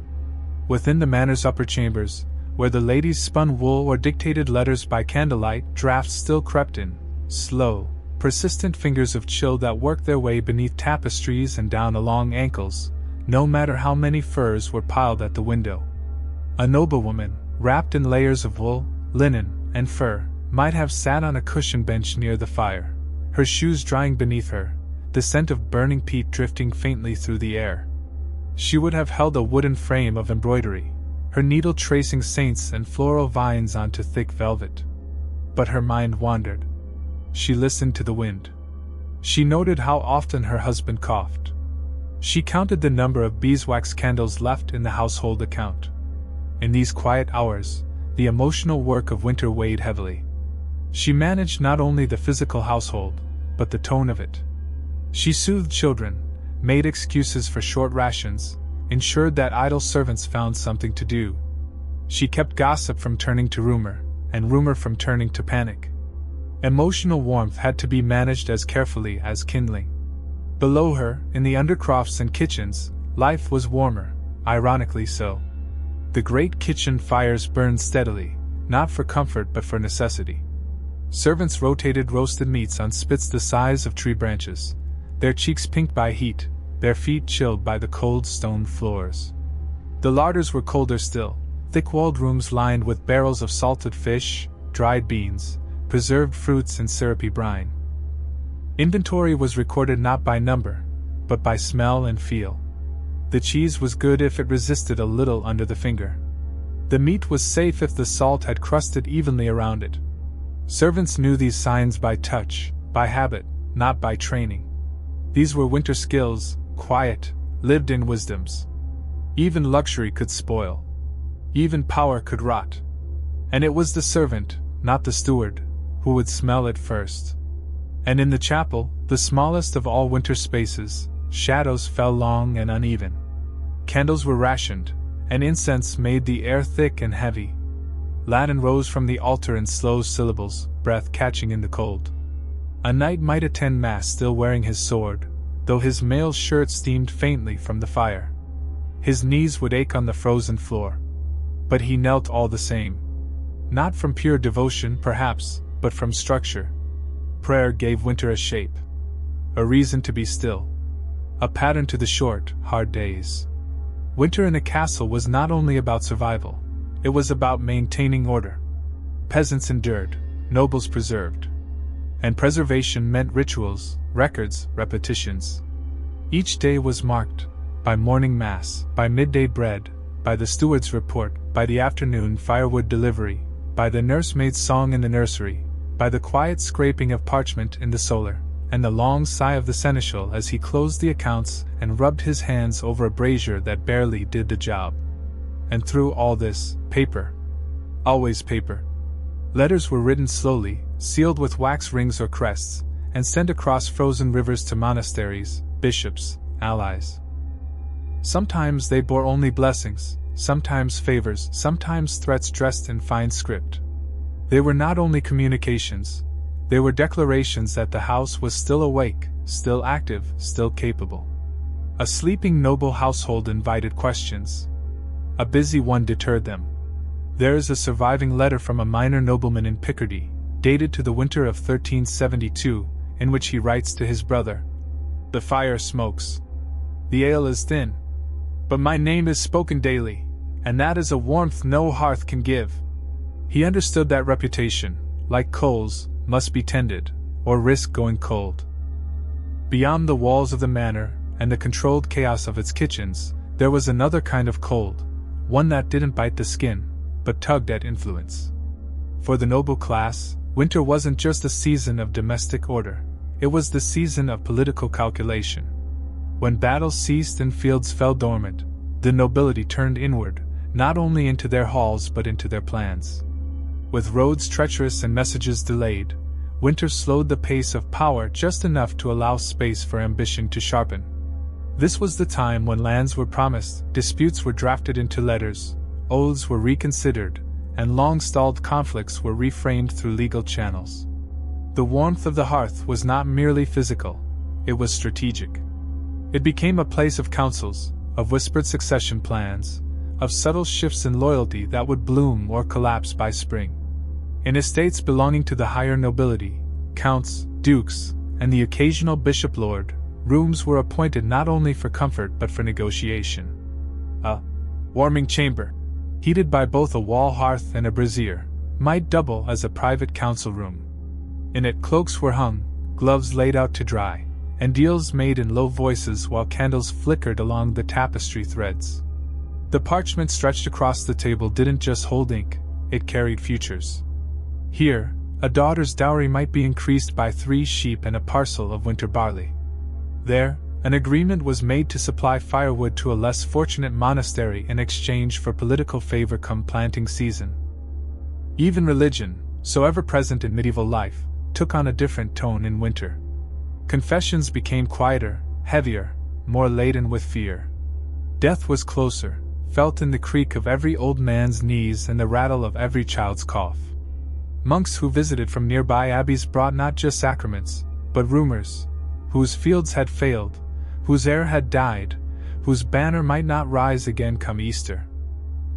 S1: Within the manor's upper chambers, where the ladies spun wool or dictated letters by candlelight, drafts still crept in, slow, persistent fingers of chill that worked their way beneath tapestries and down along ankles, no matter how many furs were piled at the window. A noblewoman, wrapped in layers of wool, linen, and fur, might have sat on a cushioned bench near the fire, her shoes drying beneath her, the scent of burning peat drifting faintly through the air. She would have held a wooden frame of embroidery, her needle tracing saints and floral vines onto thick velvet. But her mind wandered. She listened to the wind. She noted how often her husband coughed. She counted the number of beeswax candles left in the household account. In these quiet hours, the emotional work of winter weighed heavily. She managed not only the physical household, but the tone of it. She soothed children, made excuses for short rations, ensured that idle servants found something to do. She kept gossip from turning to rumor, and rumor from turning to panic. Emotional warmth had to be managed as carefully as kindling. Below her, in the undercrofts and kitchens, life was warmer, ironically so. The great kitchen fires burned steadily, not for comfort but for necessity. Servants rotated roasted meats on spits the size of tree branches, their cheeks pinked by heat, their feet chilled by the cold stone floors. The larders were colder still, thick-walled rooms lined with barrels of salted fish, dried beans, preserved fruits and syrupy brine. Inventory was recorded not by number, but by smell and feel. The cheese was good if it resisted a little under the finger. The meat was safe if the salt had crusted evenly around it. Servants knew these signs by touch, by habit, not by training. These were winter skills, quiet, lived-in wisdoms. Even luxury could spoil. Even power could rot. And it was the servant, not the steward, who would smell it first. And in the chapel, the smallest of all winter spaces, shadows fell long and uneven. Candles were rationed, and incense made the air thick and heavy. Latin rose from the altar in slow syllables, breath catching in the cold. A knight might attend mass still wearing his sword, though his mail shirt steamed faintly from the fire. His knees would ache on the frozen floor. But he knelt all the same. Not from pure devotion, perhaps, but from structure. Prayer gave winter a shape. A reason to be still. A pattern to the short, hard days. Winter in a castle was not only about survival, it was about maintaining order. Peasants endured, nobles preserved. And preservation meant rituals, records, repetitions. Each day was marked by morning mass, by midday bread, by the steward's report, by the afternoon firewood delivery, by the nursemaid's song in the nursery, by the quiet scraping of parchment in the solar, and the long sigh of the seneschal as he closed the accounts and rubbed his hands over a brazier that barely did the job. And through all this, paper. Always paper. Letters were written slowly, sealed with wax rings or crests, and sent across frozen rivers to monasteries, bishops, allies. Sometimes they bore only blessings, sometimes favors, sometimes threats dressed in fine script. They were not only communications, they were declarations that the house was still awake, still active, still capable. A sleeping noble household invited questions. A busy one deterred them. There is a surviving letter from a minor nobleman in Picardy, dated to the winter of 1372, in which he writes to his brother, "The fire smokes. The ale is thin. But my name is spoken daily, and that is a warmth no hearth can give." He understood that reputation, like coals, must be tended, or risk going cold. Beyond the walls of the manor, and the controlled chaos of its kitchens, there was another kind of cold, one that didn't bite the skin, but tugged at influence. For the noble class, winter wasn't just a season of domestic order, it was the season of political calculation. When battles ceased and fields fell dormant, the nobility turned inward, not only into their halls but into their plans. With roads treacherous and messages delayed, winter slowed the pace of power just enough to allow space for ambition to sharpen. This was the time when lands were promised, disputes were drafted into letters, oaths were reconsidered, and long-stalled conflicts were reframed through legal channels. The warmth of the hearth was not merely physical, it was strategic. It became a place of councils, of whispered succession plans, of subtle shifts in loyalty that would bloom or collapse by spring. In estates belonging to the higher nobility, counts, dukes, and the occasional bishop lord, rooms were appointed not only for comfort but for negotiation. A warming chamber, heated by both a wall hearth and a brazier, might double as a private council room. In it cloaks were hung, gloves laid out to dry, and deals made in low voices while candles flickered along the tapestry threads. The parchment stretched across the table didn't just hold ink, it carried futures. Here, a daughter's dowry might be increased by 3 sheep and a parcel of winter barley. There, an agreement was made to supply firewood to a less fortunate monastery in exchange for political favor come planting season. Even religion, so ever present in medieval life, took on a different tone in winter. Confessions became quieter, heavier, more laden with fear. Death was closer, felt in the creak of every old man's knees and the rattle of every child's cough. Monks who visited from nearby abbeys brought not just sacraments, but rumors, whose fields had failed, whose heir had died, whose banner might not rise again come Easter.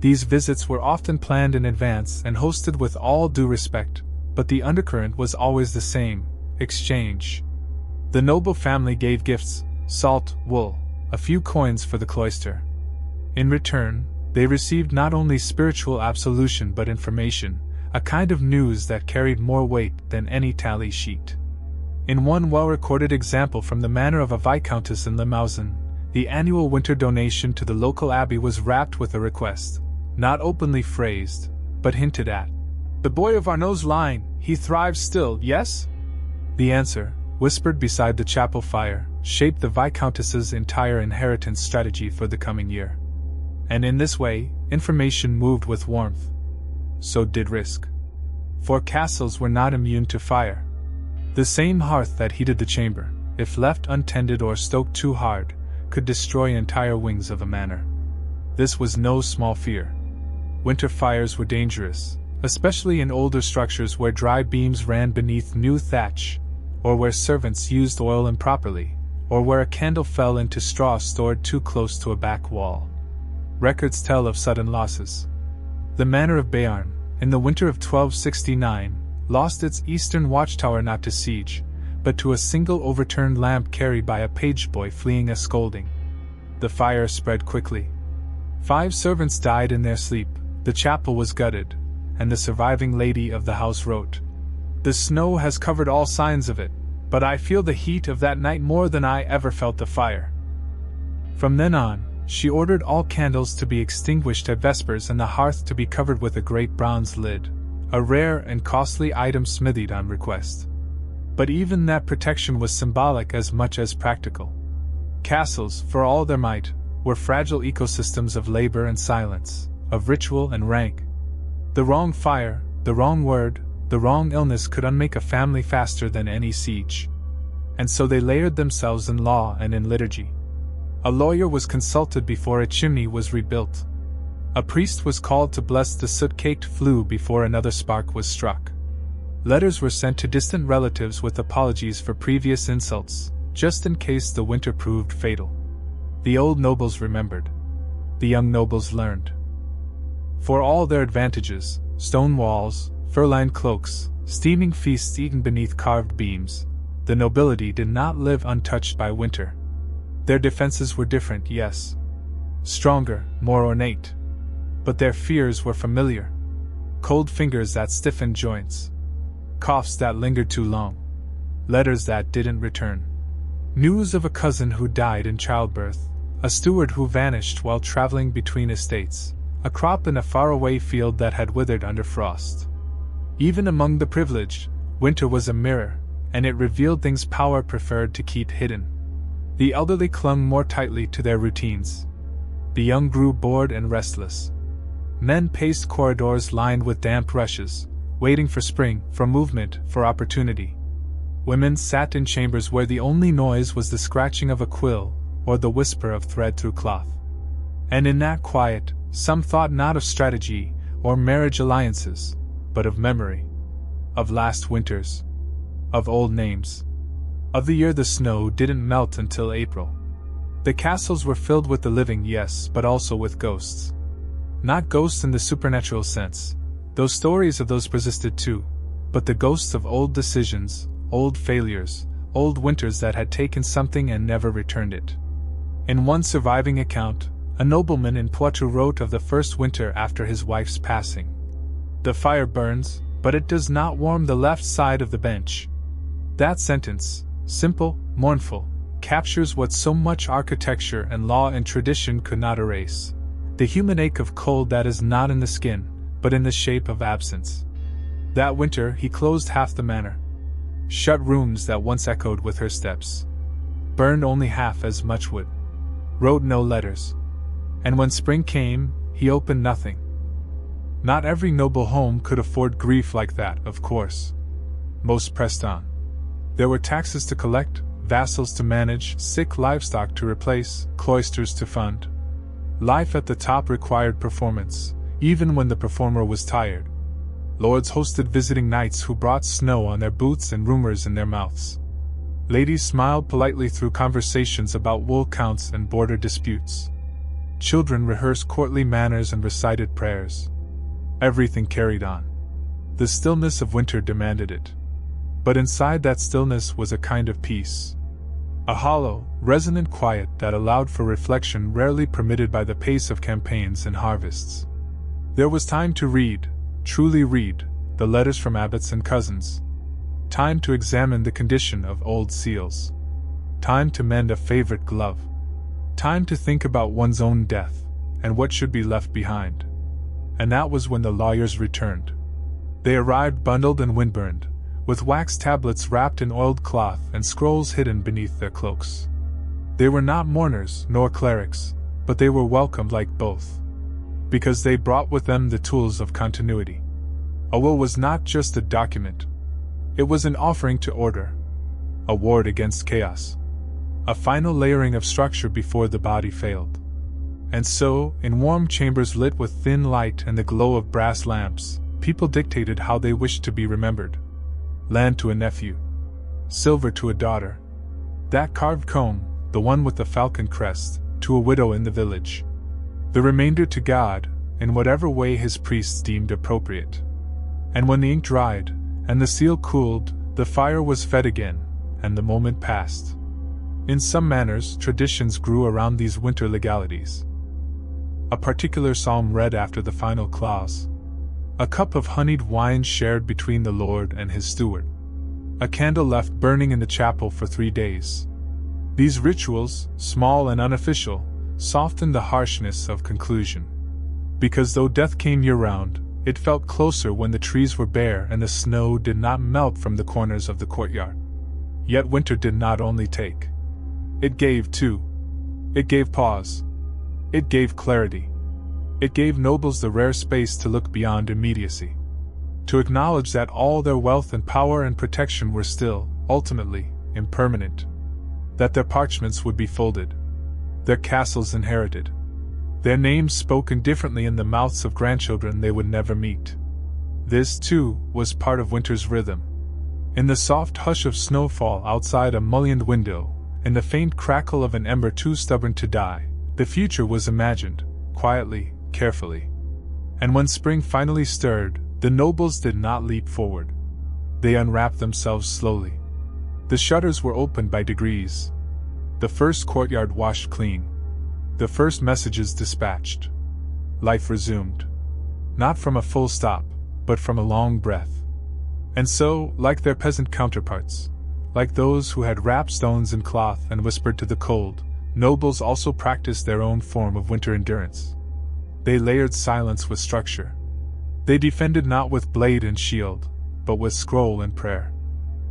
S1: These visits were often planned in advance and hosted with all due respect, but the undercurrent was always the same: exchange. The noble family gave gifts, salt, wool, a few coins for the cloister. In return, they received not only spiritual absolution but information, a kind of news that carried more weight than any tally sheet. In one well-recorded example from the manor of a viscountess in Limousin, the annual winter donation to the local abbey was wrapped with a request, not openly phrased, but hinted at. "The boy of Arnaud's line, he thrives still, yes?" The answer, whispered beside the chapel fire, shaped the viscountess's entire inheritance strategy for the coming year. And in this way, information moved with warmth. So did risk. For castles were not immune to fire. The same hearth that heated the chamber, if left untended or stoked too hard, could destroy entire wings of a manor. This was no small fear. Winter fires were dangerous, especially in older structures where dry beams ran beneath new thatch, or where servants used oil improperly, or where a candle fell into straw stored too close to a back wall. Records tell of sudden losses. The manor of Béarn, in the winter of 1269, lost its eastern watchtower not to siege, but to a single overturned lamp carried by a pageboy fleeing a scolding. The fire spread quickly. 5 servants died in their sleep, the chapel was gutted, and the surviving lady of the house wrote, "The snow has covered all signs of it, but I feel the heat of that night more than I ever felt the fire." From then on, she ordered all candles to be extinguished at vespers and the hearth to be covered with a great bronze lid, a rare and costly item smithied on request. But even that protection was symbolic as much as practical. Castles, for all their might, were fragile ecosystems of labor and silence, of ritual and rank. The wrong fire, the wrong word, the wrong illness could unmake a family faster than any siege. And so they layered themselves in law and in liturgy. A lawyer was consulted before a chimney was rebuilt. A priest was called to bless the soot-caked flue before another spark was struck. Letters were sent to distant relatives with apologies for previous insults, just in case the winter proved fatal. The old nobles remembered. The young nobles learned. For all their advantages, stone walls, fur-lined cloaks, steaming feasts eaten beneath carved beams, the nobility did not live untouched by winter. Their defenses were different, yes. Stronger, more ornate. But their fears were familiar. Cold fingers that stiffened joints. Coughs that lingered too long. Letters that didn't return. News of a cousin who died in childbirth, a steward who vanished while traveling between estates, a crop in a faraway field that had withered under frost. Even among the privileged, winter was a mirror, and it revealed things power preferred to keep hidden. The elderly clung more tightly to their routines. The young grew bored and restless. Men paced corridors lined with damp rushes, waiting for spring, for movement, for opportunity. Women sat in chambers where the only noise was the scratching of a quill or the whisper of thread through cloth. And in that quiet, some thought not of strategy or marriage alliances, but of memory. Of last winters. Of old names. Of the year the snow didn't melt until April. The castles were filled with the living, yes, but also with ghosts. Not ghosts in the supernatural sense, though stories of those persisted too, but the ghosts of old decisions, old failures, old winters that had taken something and never returned it. In one surviving account, a nobleman in Poitou wrote of the first winter after his wife's passing. The fire burns, but it does not warm the left side of the bench. That sentence, simple, mournful, captures what so much architecture and law and tradition could not erase. The human ache of cold that is not in the skin, but in the shape of absence. That winter he closed half the manor. Shut rooms that once echoed with her steps. Burned only half as much wood. Wrote no letters. And when spring came, he opened nothing. Not every noble home could afford grief like that, of course. Most pressed on. There were taxes to collect, vassals to manage, sick livestock to replace, cloisters to fund. Life at the top required performance, even when the performer was tired. Lords hosted visiting knights who brought snow on their boots and rumors in their mouths. Ladies smiled politely through conversations about wool counts and border disputes. Children rehearsed courtly manners and recited prayers. Everything carried on. The stillness of winter demanded it. But inside that stillness was a kind of peace. A hollow, resonant quiet that allowed for reflection rarely permitted by the pace of campaigns and harvests. There was time to read, truly read, the letters from abbots and cousins. Time to examine the condition of old seals. Time to mend a favorite glove. Time to think about one's own death, and what should be left behind. And that was when the lawyers returned. They arrived bundled and windburned, with wax tablets wrapped in oiled cloth and scrolls hidden beneath their cloaks. They were not mourners nor clerics, but they were welcomed like both. Because they brought with them the tools of continuity. A will was not just a document. It was an offering to order. A ward against chaos. A final layering of structure before the body failed. And so, in warm chambers lit with thin light and the glow of brass lamps, people dictated how they wished to be remembered. Land to a nephew. Silver to a daughter. That carved comb, the one with the falcon crest, to a widow in the village. The remainder to God, in whatever way his priests deemed appropriate. And when the ink dried, and the seal cooled, the fire was fed again, and the moment passed. In some manors, traditions grew around these winter legalities. A particular psalm read after the final clause. A cup of honeyed wine shared between the Lord and his steward. A candle left burning in the chapel for 3 days. These rituals, small and unofficial, softened the harshness of conclusion. Because though death came year-round, it felt closer when the trees were bare and the snow did not melt from the corners of the courtyard. Yet winter did not only take. It gave too. It gave pause. It gave clarity. It gave nobles the rare space to look beyond immediacy. To acknowledge that all their wealth and power and protection were still, ultimately, impermanent. That their parchments would be folded. Their castles inherited. Their names spoken differently in the mouths of grandchildren they would never meet. This, too, was part of winter's rhythm. In the soft hush of snowfall outside a mullioned window, in the faint crackle of an ember too stubborn to die, the future was imagined, quietly, carefully. And when spring finally stirred, the nobles did not leap forward. They unwrapped themselves slowly. The shutters were opened by degrees. The first courtyard washed clean. The first messages dispatched. Life resumed. Not from a full stop, but from a long breath. And so, like their peasant counterparts, like those who had wrapped stones in cloth and whispered to the cold, nobles also practiced their own form of winter endurance. They layered silence with structure. They defended not with blade and shield, but with scroll and prayer.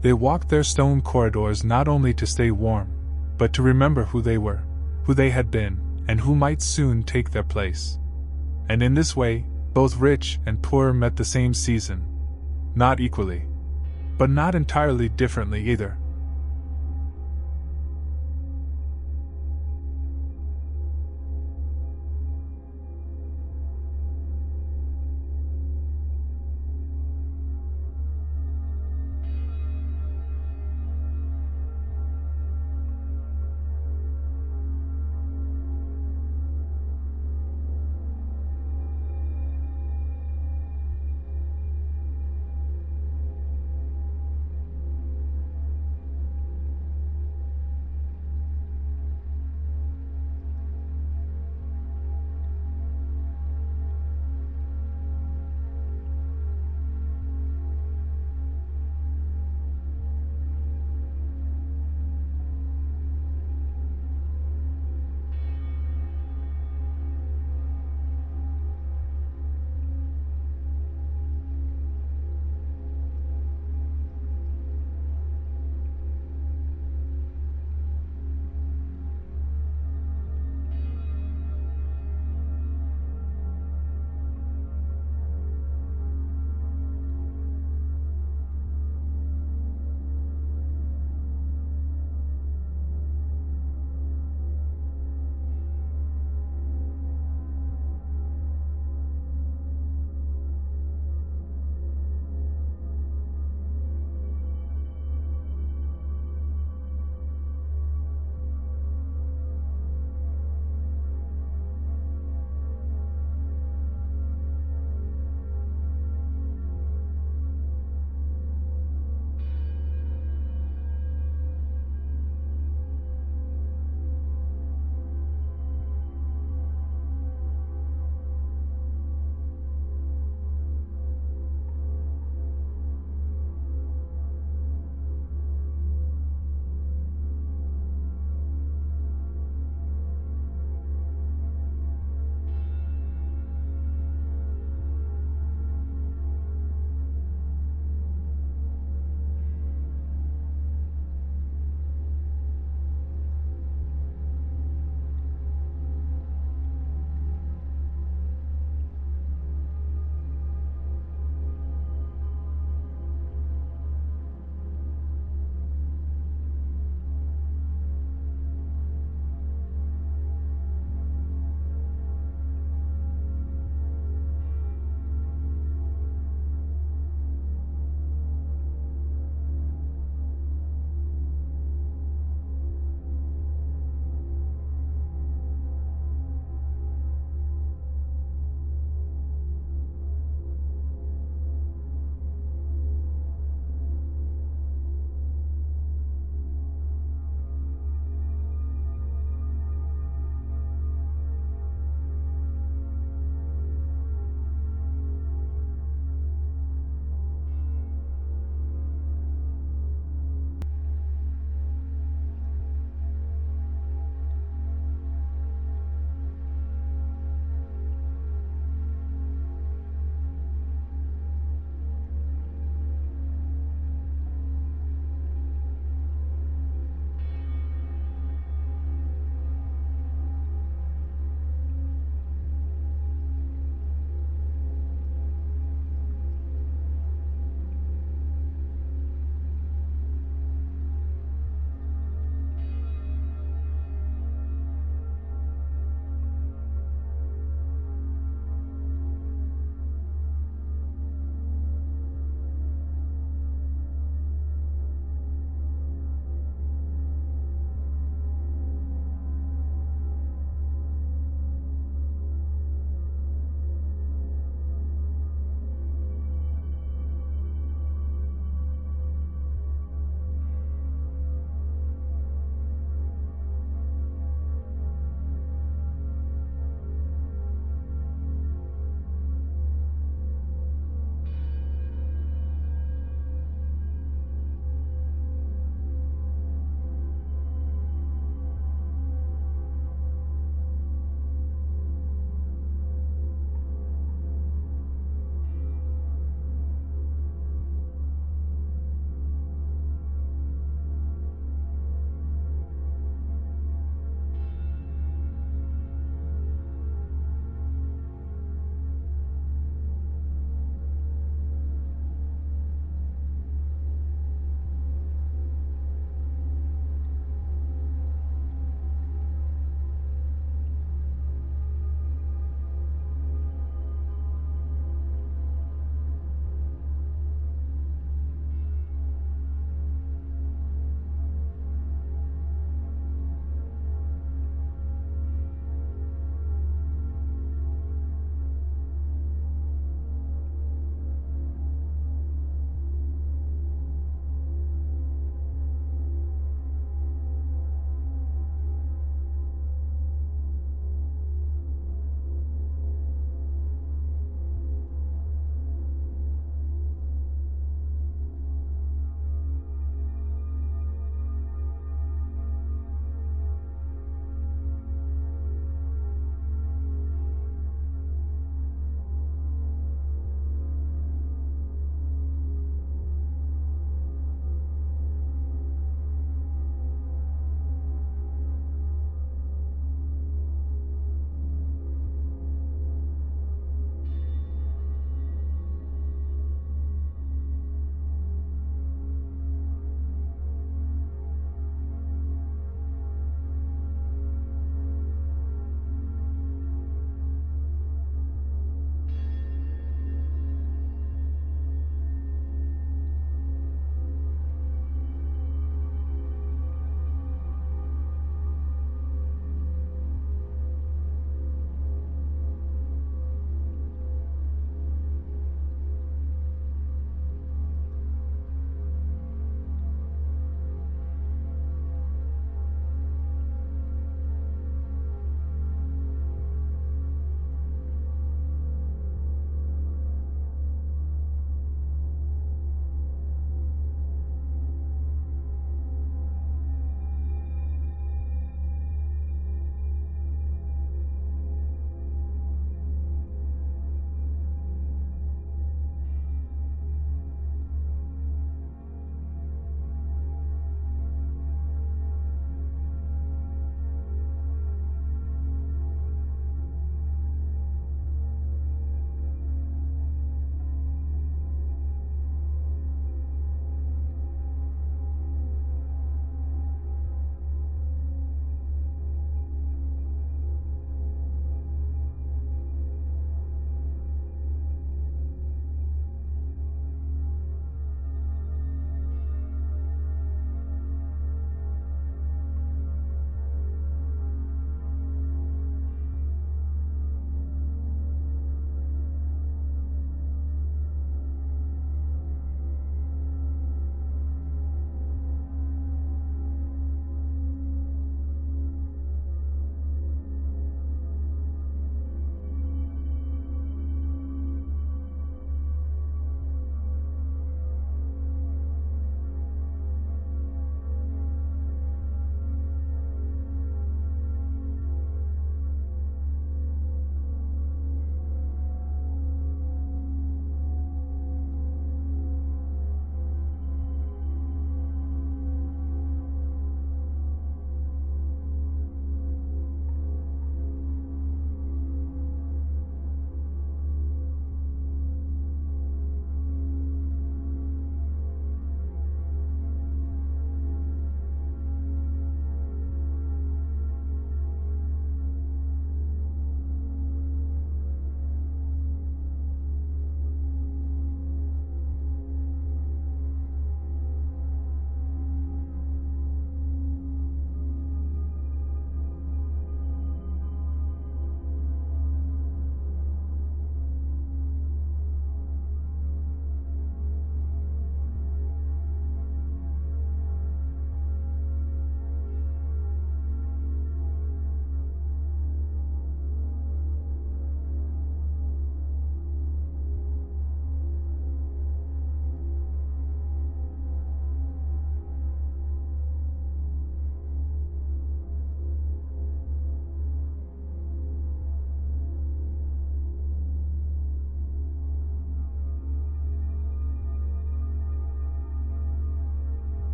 S1: They walked their stone corridors not only to stay warm, but to remember who they were, who they had been, and who might soon take their place. And in this way, both rich and poor met the same season. Not equally. But not entirely differently either.